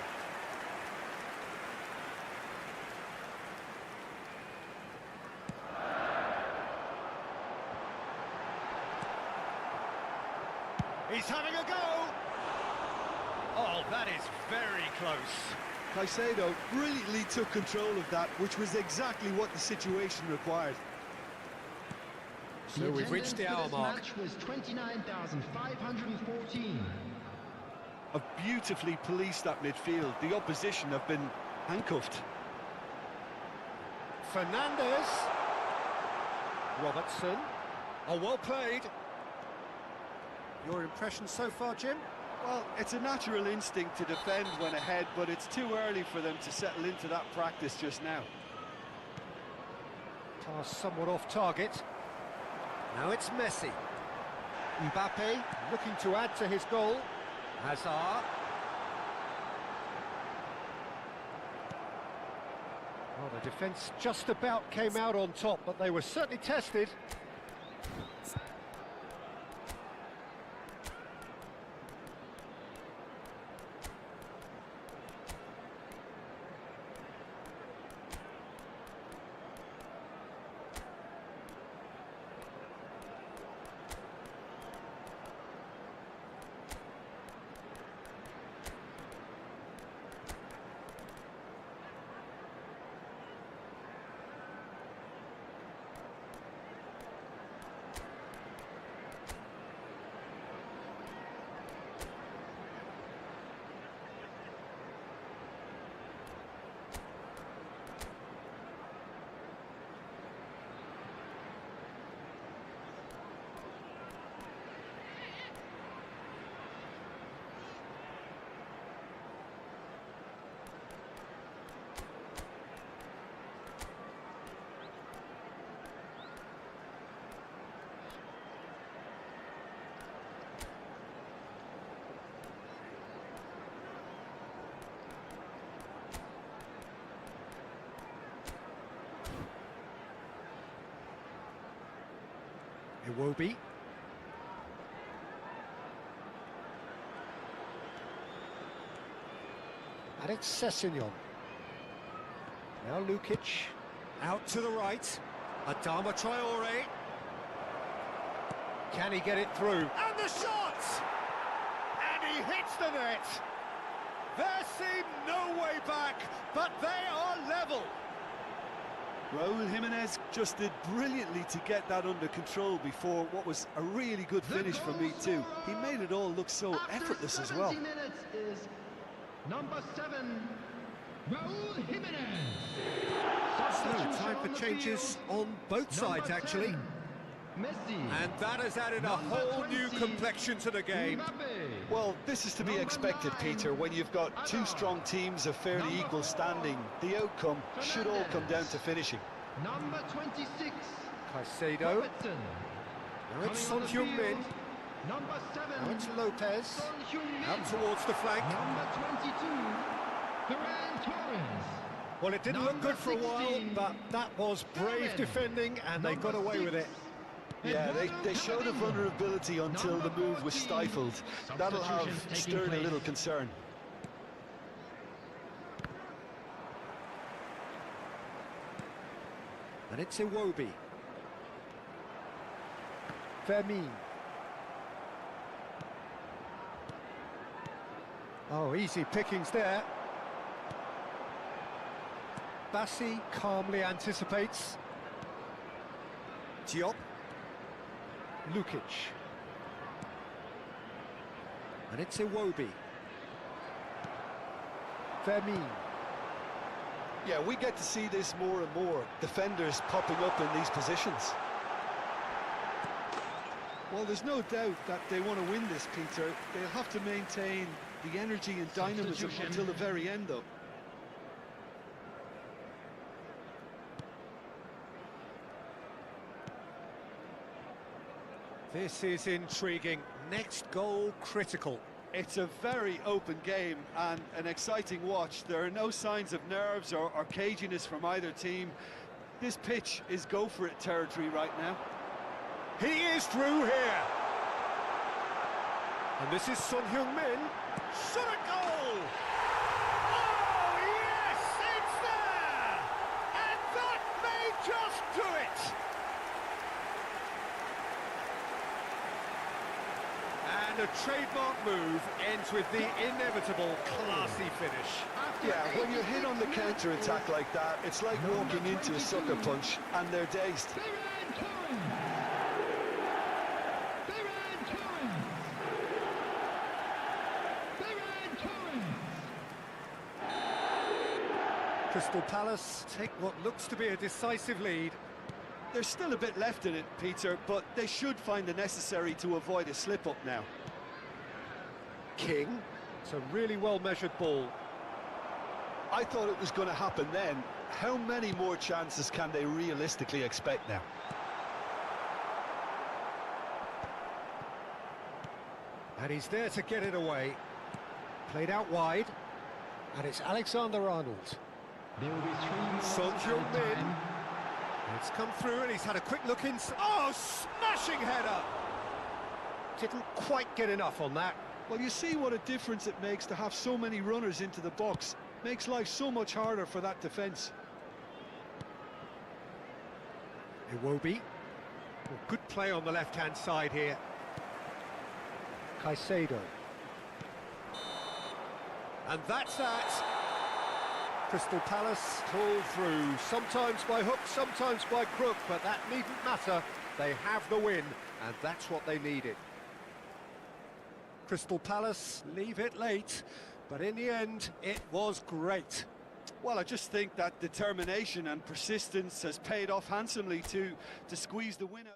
He's having a go! Oh, that is very close. Caicedo brilliantly took control of that, which was exactly what the situation required. So we've reached the hour mark. Match was 29,514. Have beautifully policed that midfield. The opposition have been handcuffed. Fernandez. Robertson. Oh, well played. Your impression so far, Jim? Well, it's a natural instinct to defend when ahead, but it's too early for them to settle into that practice just now. Pass somewhat off target. Now it's Messi. Mbappe looking to add to his goal. Hazard. Well, the defence just about came out on top, but they were certainly tested. Iwobi. And it's Sessegnon. Now Lukic. Out to the right. Adama Traore. Can he get it through? And the shot! And he hits the net. There seemed no way back, but they are level. Raúl Jiménez just did brilliantly to get that under control before what was a really good finish from me too. He made it all look so effortless as well. Minutes is number 7, Raúl Jiménez. So, time for changes on both sides, actually. Messi. And that has added a whole new complexion to the game. Well, this is to be expected, Peter. When you've got two strong teams of fairly equal standing, the outcome should all come down to finishing. Number 26, Caicedo. Robertson. Now it's Son Heung-min. Number 7, Now it's Lopez. Son Heung-min. Out towards the flank. Number 22, Ferran Torres. Well, it didn't look good for a while, but that was brave defending, and they got away with it. Yeah, they showed a vulnerability until the move was stifled. That'll have stirred a little concern. And it's Iwobi. Fermin. Oh, easy pickings there. Bassi calmly anticipates. Diop. Lukic. And it's Iwobi. Fermin. Yeah, we get to see this more and more. Defenders popping up in these positions. Well, there's no doubt that they want to win this, Peter. They'll have to maintain the energy and dynamism until the very end, though. This is intriguing. Next goal critical. It's a very open game and an exciting watch. There are no signs of nerves or caginess from either team. This pitch is go-for-it territory right now. He is through here. And this is Son Heung-min. Shot a goal! Oh, yes, it's there! And that may just do it! And a trademark move ends with the inevitable classy finish. Yeah, when you're hit on the counter-attack like that, it's like walking into a sucker punch and they're dazed. Crystal Palace take what looks to be a decisive lead. There's still a bit left in it, Peter, but they should find the necessary to avoid a slip-up now. King, it's a really well-measured ball. I thought it was going to happen then. How many more chances can they realistically expect now? And he's there to get it away. Played out wide. And it's Alexander-Arnold. There will be 3 more Son added Heung-min. time. It's come through and he's had a quick look in. Oh, smashing header! Didn't quite get enough on that. Well, you see what a difference it makes to have so many runners into the box. Makes life so much harder for that defence. Iwobi. Well, good play on the left-hand side here. Caicedo. And that's that. Crystal Palace pull through, sometimes by hook, sometimes by crook, but that needn't matter. They have the win, and that's what they needed. Crystal Palace leave it late, but in the end, it was great. Well, I just think that determination and persistence has paid off handsomely to squeeze the win out.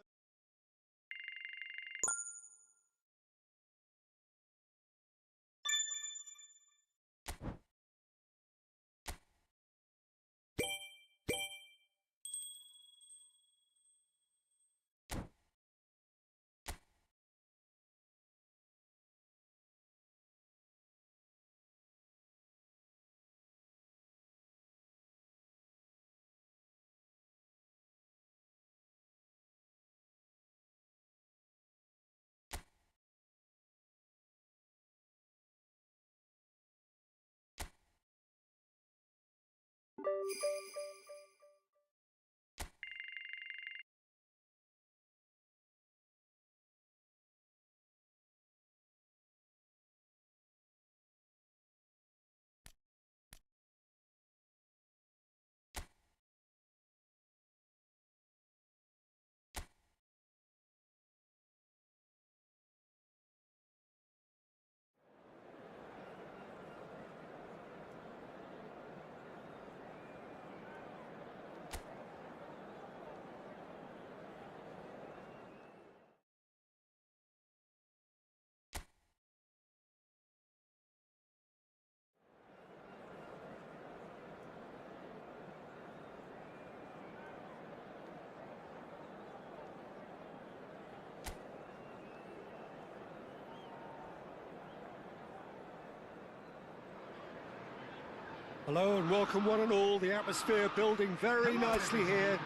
Hello and welcome one and all. The atmosphere building very nicely here.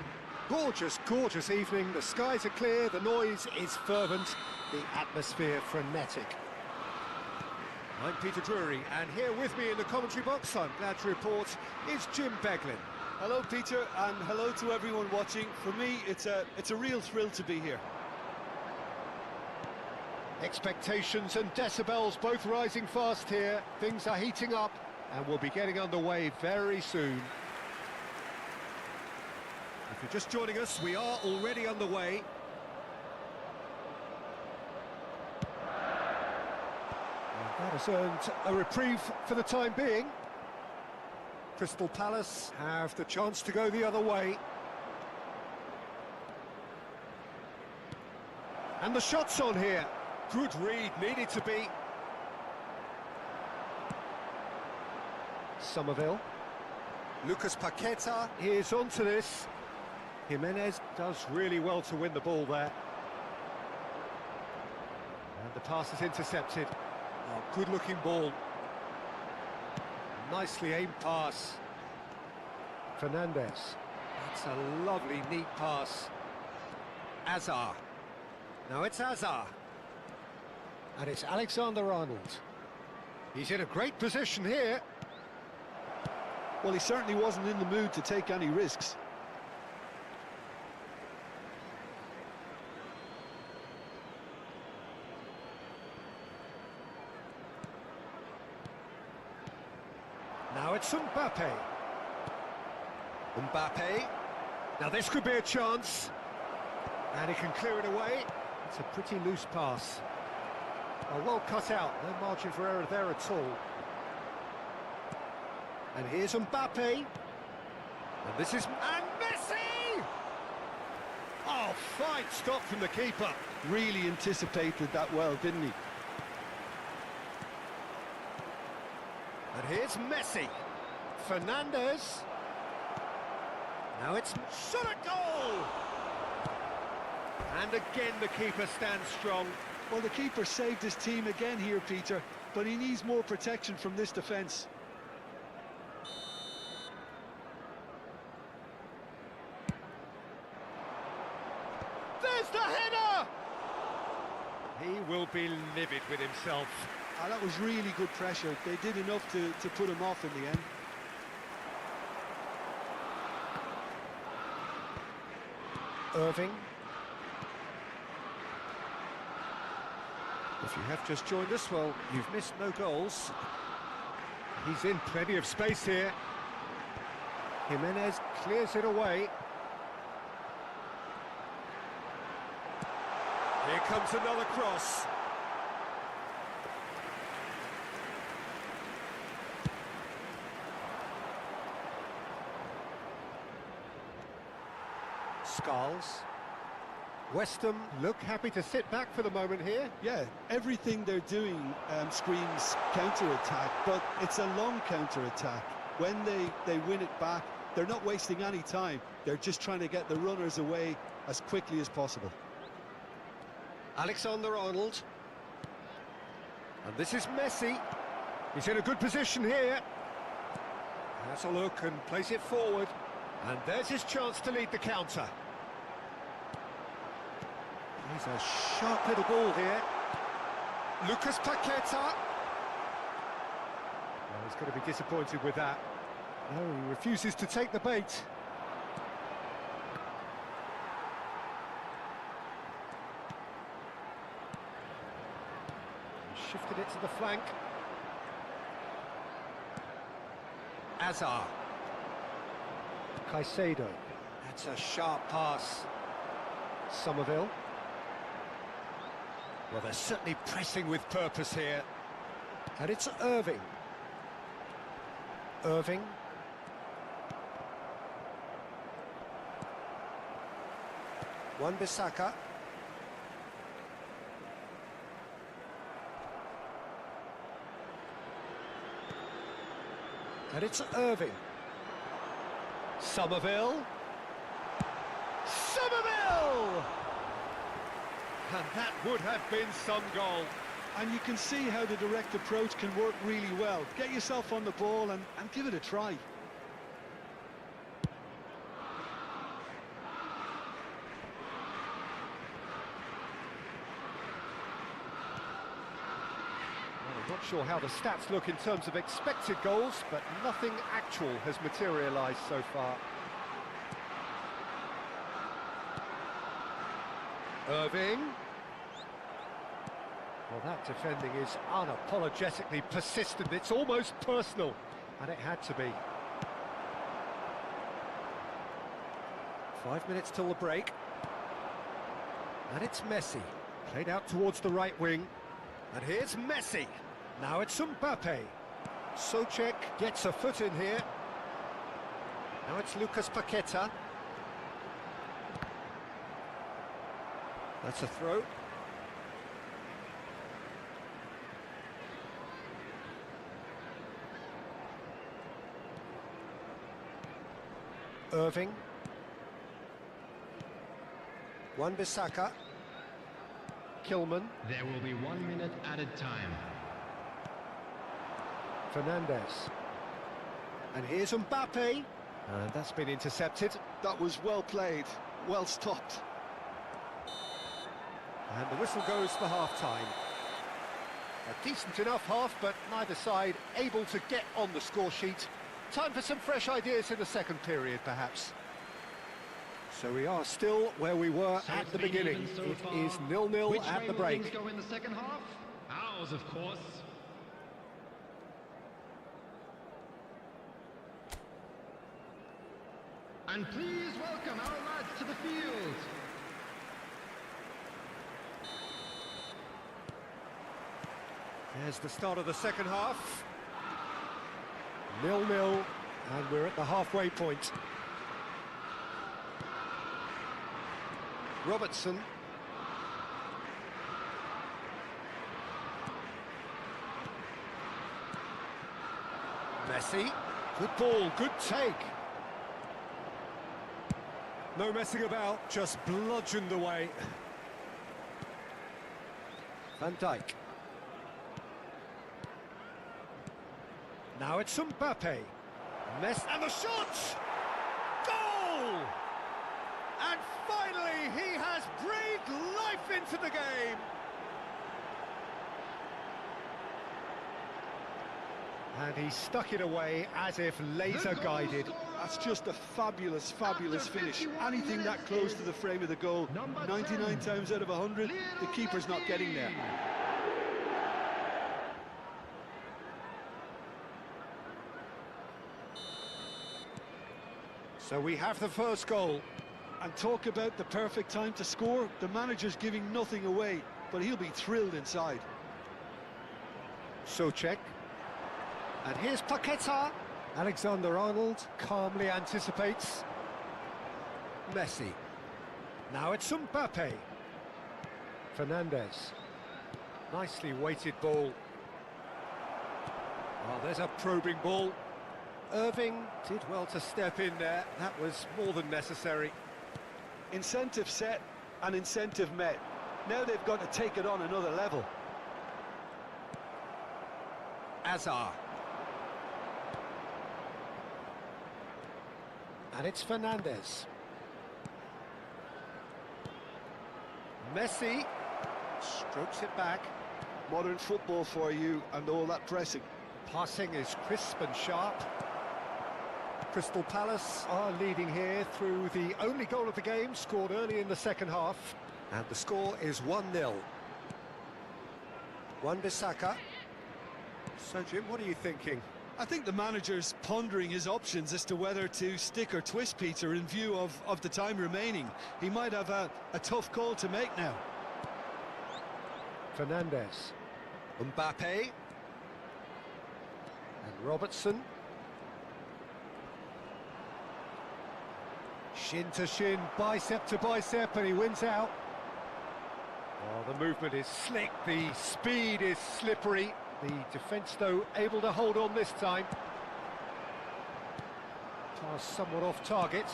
Gorgeous, gorgeous evening. The skies are clear, the noise is fervent, the atmosphere frenetic. I'm Peter Drury, and here with me in the commentary box, I'm glad to report, is Jim Beglin. Hello, Peter, and hello to everyone watching. For me, it's a real thrill to be here. Expectations and decibels both rising fast here. Things are heating up, and we'll be getting underway very soon. If you're just joining us, we are already underway. And that has earned a reprieve for the time being. Crystal Palace have the chance to go the other way. And the shot's on here. Good read, needed to be. Somerville. Lucas Paqueta is onto this. Jimenez does really well to win the ball there. And the pass is intercepted. Oh, good-looking ball. Nicely aimed pass. Fernandez. That's a lovely, neat pass. Azar. Now it's Azar. And it's Alexander-Arnold. He's in a great position here. Well, he certainly wasn't in the mood to take any risks. Now it's Mbappe. Mbappe. Now this could be a chance. And he can clear it away. It's a pretty loose pass. Oh, well cut out. No margin for error there at all. And here's Mbappe. And this is... And Messi! Oh, fine stop from the keeper. Really anticipated that well, didn't he? And here's Messi. Fernandez. Now it's shot a goal! And again the keeper stands strong. Well, the keeper saved his team again here, Peter, but he needs more protection from this defence. There's the header! He will be livid with himself. That was really good pressure. They did enough to put him off in the end. Irving. If you have just joined us, well, you've missed no goals. He's in plenty of space here. Jimenez clears it away. Here comes another cross. Skulls. West Ham look happy to sit back for the moment here. Yeah, everything they're doing screams counter-attack, but it's a long counter-attack. When they win it back, they're not wasting any time. They're just trying to get the runners away as quickly as possible. Alexander-Arnold. And this is Messi. He's in a good position here. Has a look and plays it forward. And there's his chance to lead the counter. He's a sharp little ball here. Lucas Paqueta. Well, he's going to be disappointed with that. No, he refuses to take the bait. He shifted it to the flank. Azar. Caicedo. That's a sharp pass. Somerville. Well, they're certainly pressing with purpose here. And it's Irving. Irving. Wan-Bissaka. And it's Irving. Somerville. Somerville! And that would have been some goal. And you can see how the direct approach can work really well. Get yourself on the ball and give it a try. I'm not sure how the stats look in terms of expected goals, but nothing actual has materialised so far. Irving. Well, that defending is unapologetically persistent. It's almost personal, and it had to be. 5 minutes till the break. And it's Messi. Played out towards the right wing. And here's Messi. Now it's Mbappe. Souček gets a foot in here. Now it's Lucas Paqueta. That's a throw. Irving. Wan-Bissaka. Kilman. There will be 1 minute added time. Fernandez. And here's Mbappe. And that's been intercepted. That was well played, well stopped. And the whistle goes for half-time. A decent enough half, but neither side able to get on the score sheet. Time for some fresh ideas in the second period, perhaps. So we are still where we were at the beginning. It is 0-0 at the break. Which way will things go in the second half? Ours, of course. And please welcome our lads to the field. There's the start of the second half. 0-0, and we're at the halfway point. Robertson. Messi. Good ball, good take. No messing about, just bludgeoned away. Van Dijk. Now it's Mbappe. Messi. And the shot! Goal! And finally, he has breathed life into the game. And he stuck it away as if laser-guided. That's just a fabulous, fabulous finish. Anything that close to the frame of the goal, 99 times out of 100, the keeper's not getting there. So we have the first goal. And talk about the perfect time to score. The manager's giving nothing away, but he'll be thrilled inside. Souček. And here's Paqueta. Alexander-Arnold calmly anticipates. Messi. Now it's Mbappe. Fernandes. Nicely weighted ball. Oh, there's a probing ball. Irving did well to step in there. That was more than necessary. Incentive set and incentive met. Now they've got to take it on another level. Azar. And it's Fernandes. Messi strokes it back. Modern football for you and all that pressing. Passing is crisp and sharp. Crystal Palace are leading here through the only goal of the game, scored early in the second half. And the score is 1-0. Wan-Bissaka. So, Jim, what are you thinking? I think the manager's pondering his options as to whether to stick or twist Peter in view of the time remaining. He might have a tough call to make now. Fernandes. Mbappe. And Robertson. Shin to shin, bicep to bicep, and he wins out. Oh, the movement is slick, the speed is slippery. The defence, though, able to hold on this time. Pass somewhat off target.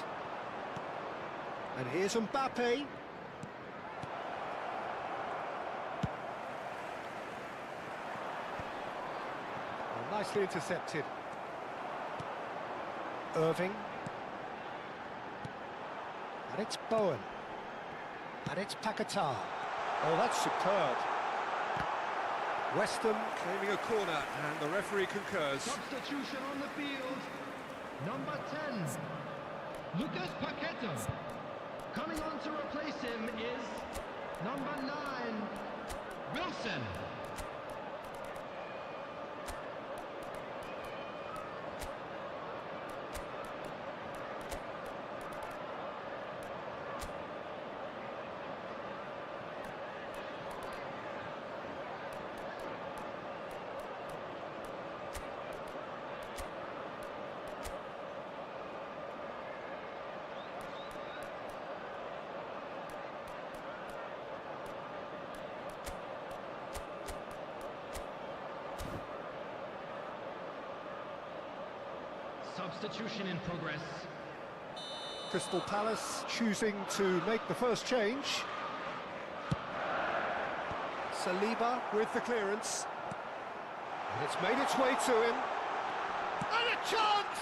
And here's Mbappe. Well, nicely intercepted. Irving. And it's Bowen. And it's Paqueta. Oh, that's superb. Weston claiming a corner, and the referee concurs. Substitution on the field. Number 10, Lucas Paqueta. Coming on to replace him is number 9, Wilson. Substitution in progress. Crystal Palace choosing to make the first change. Saliba with the clearance. And it's made its way to him. And a chance!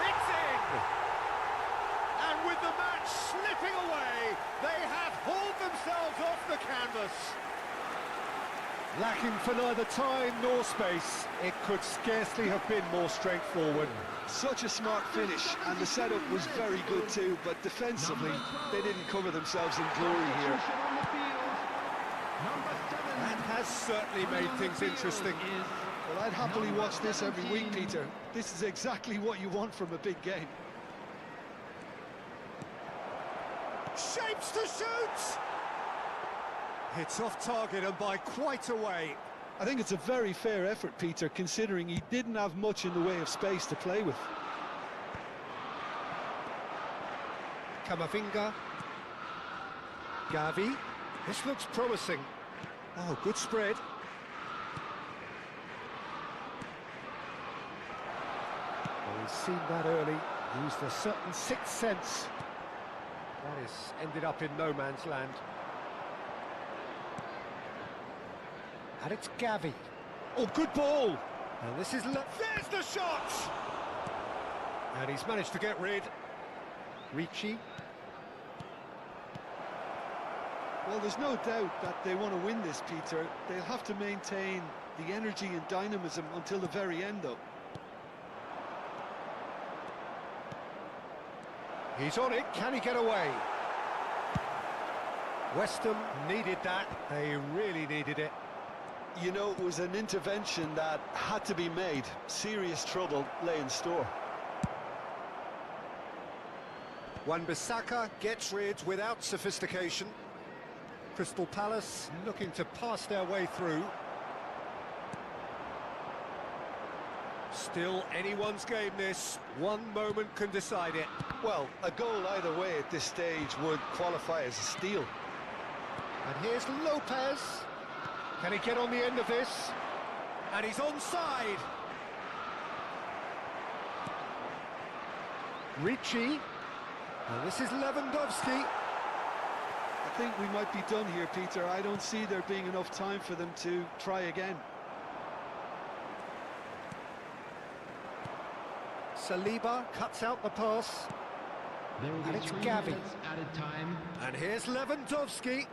It's in! And with the match slipping away, they have hauled themselves off the canvas. Lacking for neither time nor space, it could scarcely have been more straightforward. Such a smart finish, and the setup was very good too, but defensively, they didn't cover themselves in glory here. That has certainly made things interesting. Well, I'd happily watch this every week, Peter. This is exactly what you want from a big game. Shapes to shoot! It's off target and by quite a way. I think it's a very fair effort, Peter, considering he didn't have much in the way of space to play with. Camavinga. Gavi. This looks promising. Oh, good spread. Well, he's seen that early, used a certain sixth sense. That has ended up in no man's land. And it's Gavi. Oh, good ball! And this is... There's the shot! And he's managed to get rid. Ricci. Well, there's no doubt that they want to win this, Peter. They'll have to maintain the energy and dynamism until the very end, though. He's on it, can he get away? West Ham needed that, they really needed it. You know, it was an intervention that had to be made. Serious trouble lay in store. Wan-Bissaka gets rid without sophistication. Crystal Palace looking to pass their way through. Still anyone's game this, one moment can decide it. Well, a goal either way at this stage would qualify as a steal. And here's Lopez. Can he get on the end of this? And he's onside. Ricci. And this is Lewandowski. I think we might be done here, Peter. I don't see there being enough time for them to try again. Saliba cuts out the pass. There will And be it's 3 Gavi. minutes added time. And here's Lewandowski.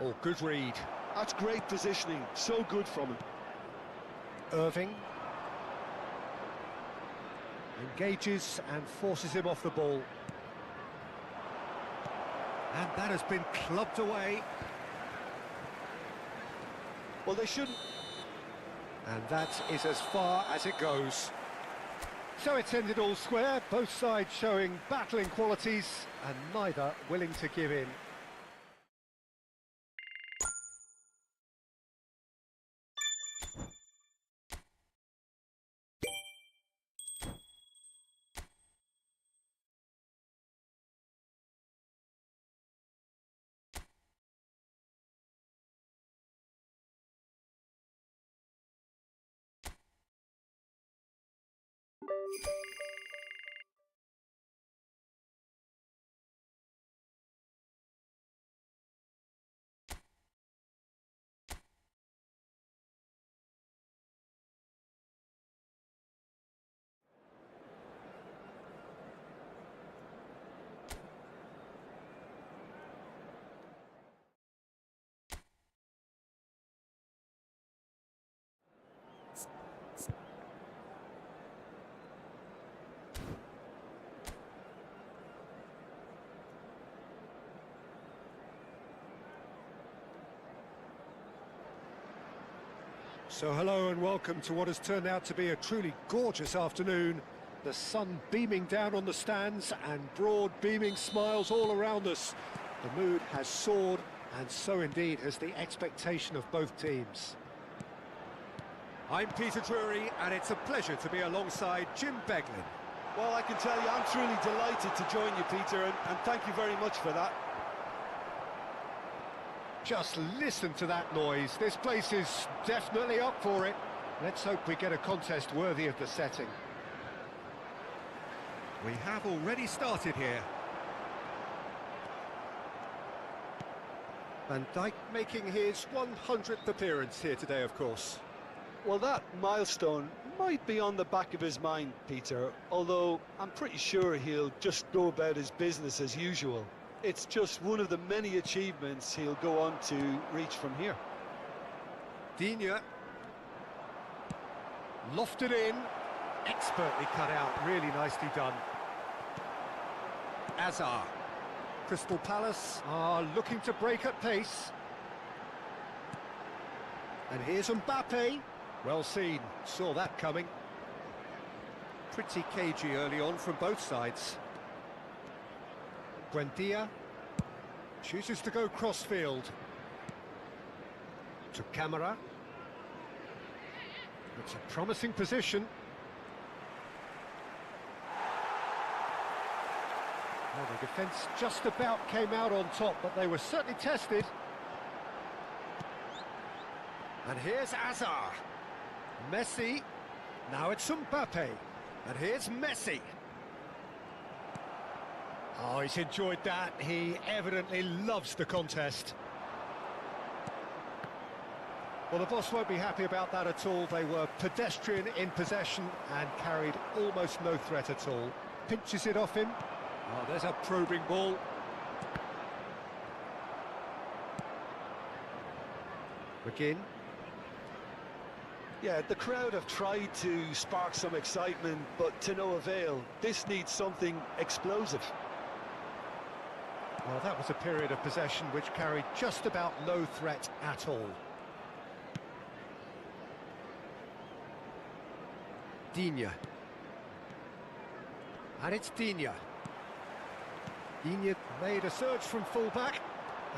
Oh, good read. That's great positioning. So good from him. Irving. Engages and forces him off the ball. And that has been clubbed away. Well, they shouldn't... And that is as far as it goes. So it's ended all square, both sides showing battling qualities and neither willing to give in. So hello and welcome to what has turned out to be a truly gorgeous afternoon. The sun beaming down on the stands and broad beaming smiles all around us. The mood has soared, and so indeed has the expectation of both teams. I'm Peter Drury, and it's a pleasure to be alongside Jim Beglin. Well, I can tell you, I'm truly delighted to join you, Peter, and thank you very much for that. Just listen to that noise. This place is definitely up for it. Let's hope we get a contest worthy of the setting. We have already started here. Van Dijk making his 100th appearance here today, of course. Well, that milestone might be on the back of his mind, Peter, although I'm pretty sure he'll just go about his business as usual. It's just one of the many achievements he'll go on to reach from here. Digne. Lofted in. Expertly cut out. Really nicely done. Azar. Crystal Palace are looking to break at pace. And here's Mbappe. Well seen. Saw that coming. Pretty cagey early on from both sides. Buendia chooses to go cross-field. To Camara. It's a promising position. Well, the defence just about came out on top, but they were certainly tested. And here's Hazard. Messi. Now it's Mbappe. And here's Messi. Oh, he's enjoyed that. He evidently loves the contest. Well, the boss won't be happy about that at all. They were pedestrian in possession and carried almost no threat at all. Pinches it off him. Oh, there's a probing ball. McGinn. Yeah, the crowd have tried to spark some excitement, but to no avail. This needs something explosive. Well, that was a period of possession which carried just about no threat at all. Digne. And it's Digne. Digne made a surge from full-back,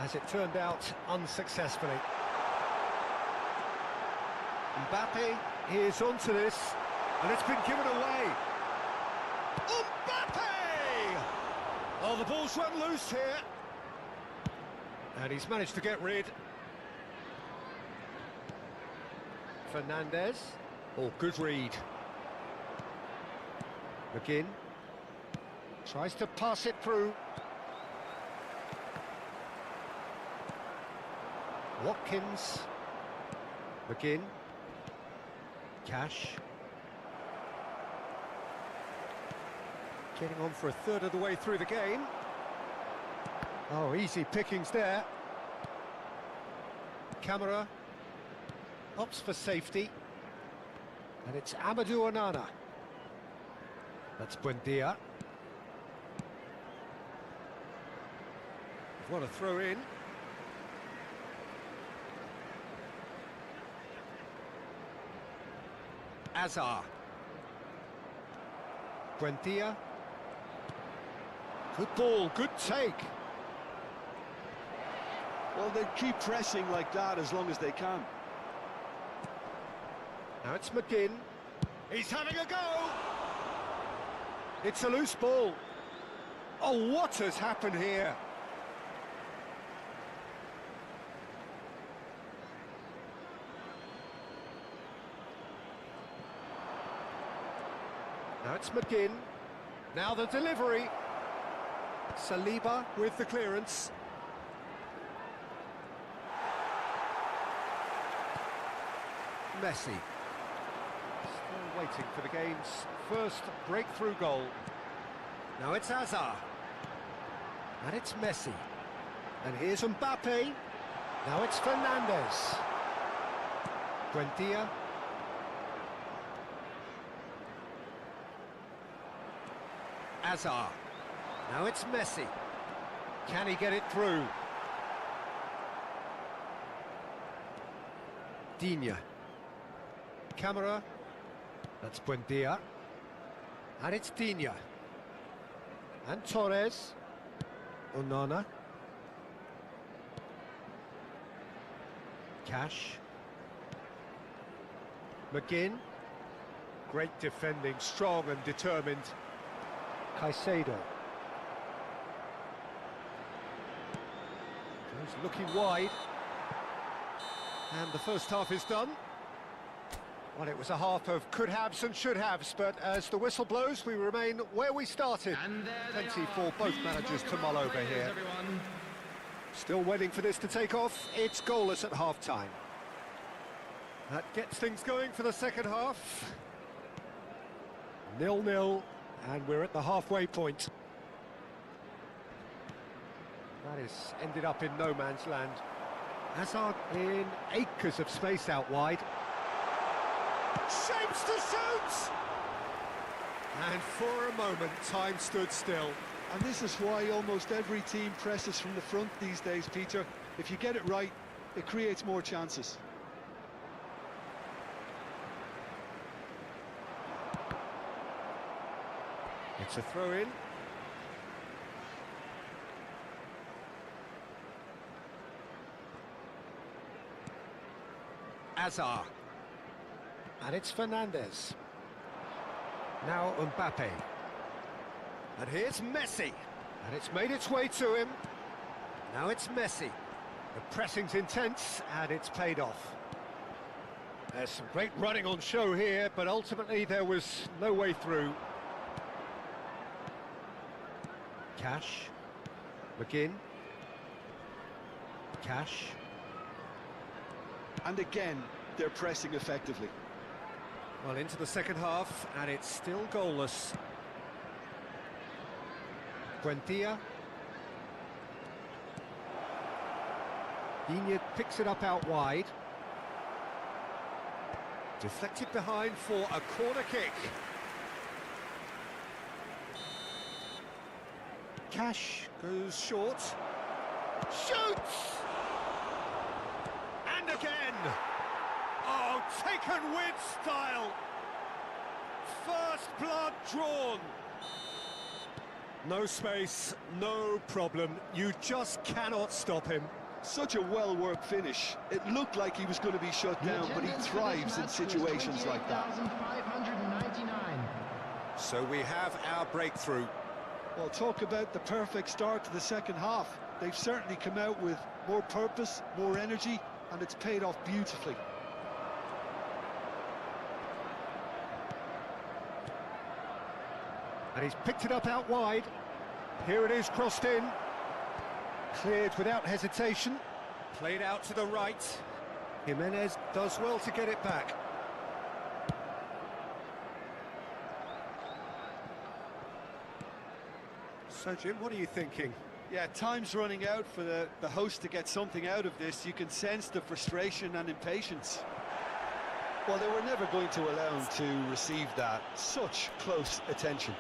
as it turned out unsuccessfully. Mbappe is onto this, and it's been given away. Mbappe! Oh, the ball's run loose here. And he's managed to get rid. Fernandez. Oh, good read. McGinn. Tries to pass it through. Watkins. McGinn. Cash. Getting on for a third of the way through the game. Oh, easy pickings there. Camera. Opts for safety. And it's Amadou Onana. That's Buendia. What a throw in. Hazard. Buendia. Good ball, good take. Well, they keep pressing like that as long as they can. Now it's McGinn. He's having a go. It's a loose ball. Oh, what has happened here? Now it's McGinn. Now the delivery. Saliba with the clearance. Messi. Still waiting for the game's first breakthrough goal. Now it's Hazard. And it's Messi. And here's Mbappe. Now it's Fernandez. Buendia. Hazard. Now it's Messi. Can he get it through? Digne. Camera. That's Buendia. And it's Digne. And Torres. Onana. Cash. McGinn. Great defending, strong and determined. Caicedo. He's looking wide. And the first half is done. Well, it was a half of could-haves and should-haves, but as the whistle blows, we remain where we started. Plenty for both managers to mull over here. Everyone. Still waiting for this to take off. It's goalless at half-time. That gets things going for the second half. 0-0, and we're at the halfway point. That is ended up in no man's land. Hazard in acres of space out wide. Shapes to shoot! And for a moment, time stood still. And this is why almost every team presses from the front these days, Peter. If you get it right, it creates more chances. It's a throw-in. Hazard. And it's Fernandez. Now Mbappe. And here's Messi. And it's made its way to him. Now it's Messi. The pressing's intense, and it's paid off. There's some great running on show here, but ultimately there was no way through. Cash. McGinn. Cash. And again, they're pressing effectively. Well, into the second half, and it's still goalless. Buendia. Digne picks it up out wide. Deflected behind for a corner kick. Cash goes short. Shoots! And again! Oh, taken with style! First blood drawn! No space, no problem. You just cannot stop him. Such a well-worked finish. It looked like he was going to be shut down, but he thrives in situations like that. So we have our breakthrough. Well, talk about the perfect start to the second half. They've certainly come out with more purpose, more energy, and it's paid off beautifully. And he's picked it up out wide. Here it is, crossed in. Cleared without hesitation. Played out to the right. Jimenez does well to get it back. So, Jim, what are you thinking? Yeah, time's running out for the host to get something out of this. You can sense the frustration and impatience. Well, they were never going to allow him to receive that. Such close attention.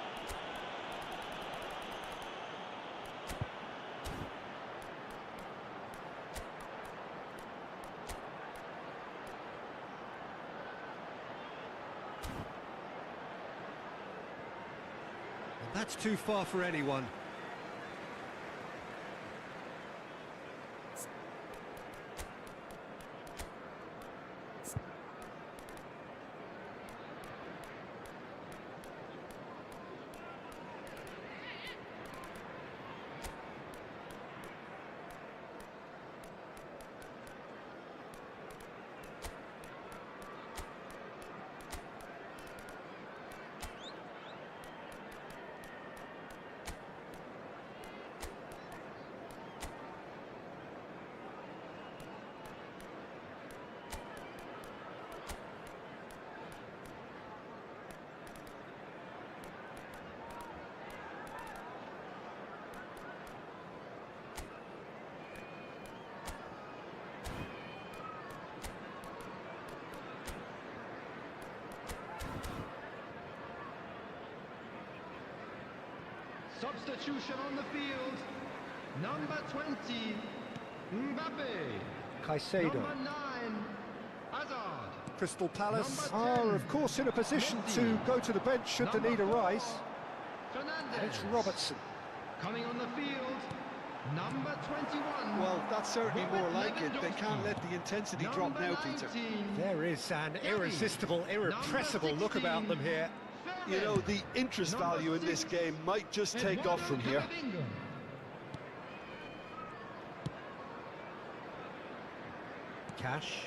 That's too far for anyone. Substitution on the field. Number 20, Mbappe. Caicedo. Number 9, Hazard. Crystal Palace Number 10, are, of course, in a position Messi. to go to the bench should the need arise. Fernandez. And it's Robertson. Coming on the field, number 21. Well, that's certainly more like it. They can't Lewandowski. let the intensity drop now, Peter. 19, There is an irresistible, irrepressible look about them here. You know, the interest value in this game might just take off from here. Cash.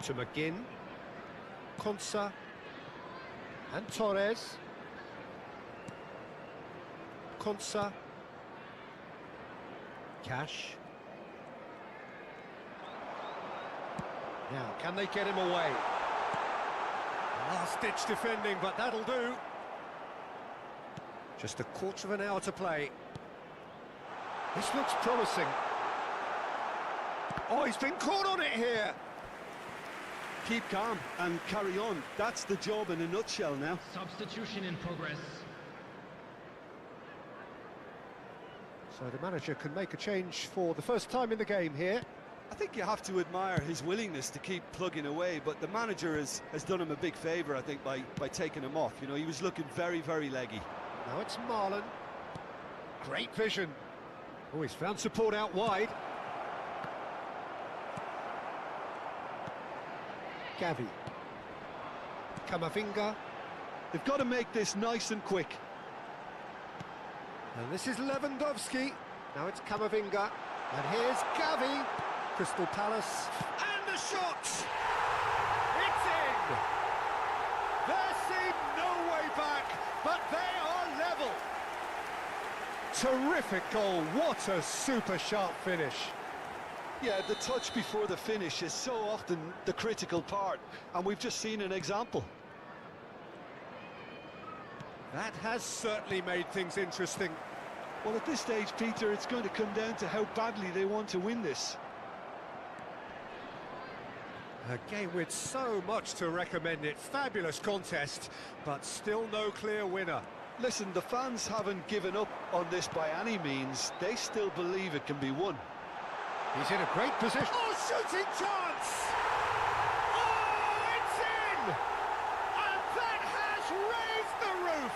To McGinn. Konsa. And Torres. Konsa. Cash. Now, can they get him away? Last-ditch defending, but that'll do. Just a quarter of an hour to play. This looks promising. Oh, he's been caught on it here. Keep calm and carry on. That's the job in a nutshell now. Substitution in progress. So the manager can make a change for the first time in the game here. I think you have to admire his willingness to keep plugging away, but the manager has done him a big favour, I think, by taking him off. You know, he was looking very, very leggy. Now it's Marlon. Great vision. Oh, he's found support out wide. Gavi. Camavinga. They've got to make this nice and quick. And this is Lewandowski. Now it's Camavinga. And here's Gavi. Crystal Palace. And the shot! It's in! There seemed no way back, but they are level. Terrific goal. What a super sharp finish. Yeah, the touch before the finish is so often the critical part, and we've just seen an example. That has certainly made things interesting. Well, at this stage, Peter, it's going to come down to how badly they want to win this. A game with so much to recommend it. Fabulous contest, but still no clear winner. Listen, the fans haven't given up on this by any means. They still believe it can be won. He's in a great position. Oh, shooting chance! Oh, it's in! And that has raised the roof!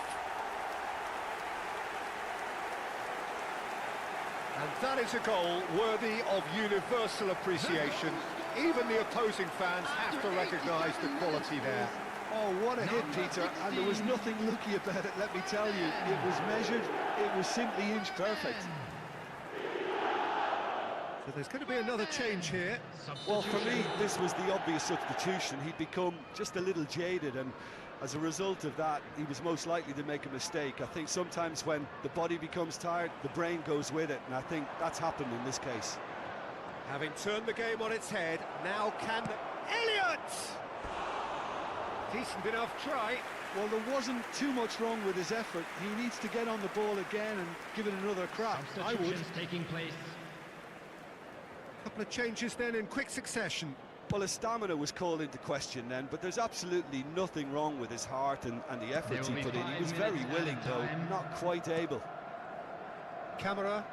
And that is a goal worthy of universal appreciation. Even the opposing fans have to recognise the quality there. Oh, what a hit, Peter, and there was nothing lucky about it, let me tell you. It was measured, it was simply inch perfect. So there's going to be another change here. Well, for me, this was the obvious substitution. He'd become just a little jaded, and as a result of that, he was most likely to make a mistake. I think sometimes when the body becomes tired, the brain goes with it, and I think that's happened in this case. Having turned the game on its head, now can Elliott! Decent enough try. Well, there wasn't too much wrong with his effort. He needs to get on the ball again and give it another crack. I would. Taking place. Couple of changes then in quick succession. Well, his stamina was called into question then, but there's absolutely nothing wrong with his heart and the efforts he put in. He was very willing, though, not quite able. Camera.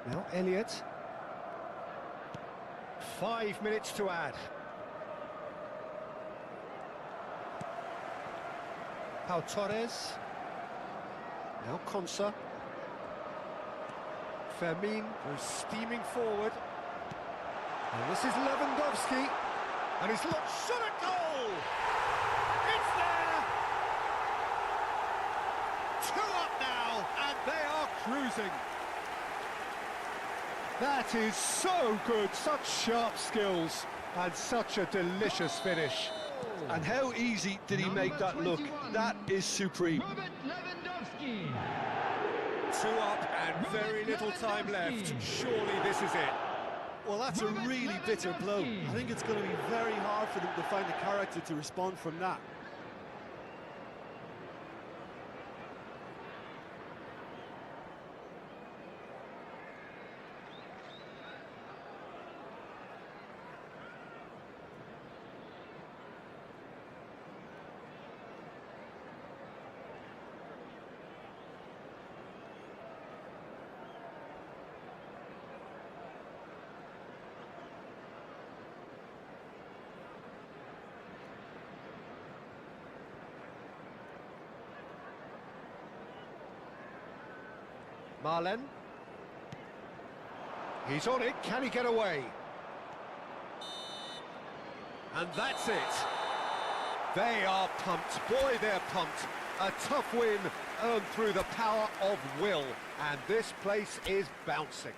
Now Elliott. 5 minutes to add. Pau Torres. Now Konsa. Fermin goes steaming forward. And this is Lewandowski. And he's shot a goal! It's there! 2 up now, and they are cruising. That is so good, such sharp skills, and such a delicious finish. And how easy did he make that look? That is supreme. Robert Lewandowski. 2 up and very little time left. Surely this is it. Well, that's a really bitter blow. I think it's going to be very hard for them to find the character to respond from that. Marlen. He's on it, can he get away? And that's it. They are pumped, boy they're pumped. A tough win earned through the power of will, and this place is bouncing.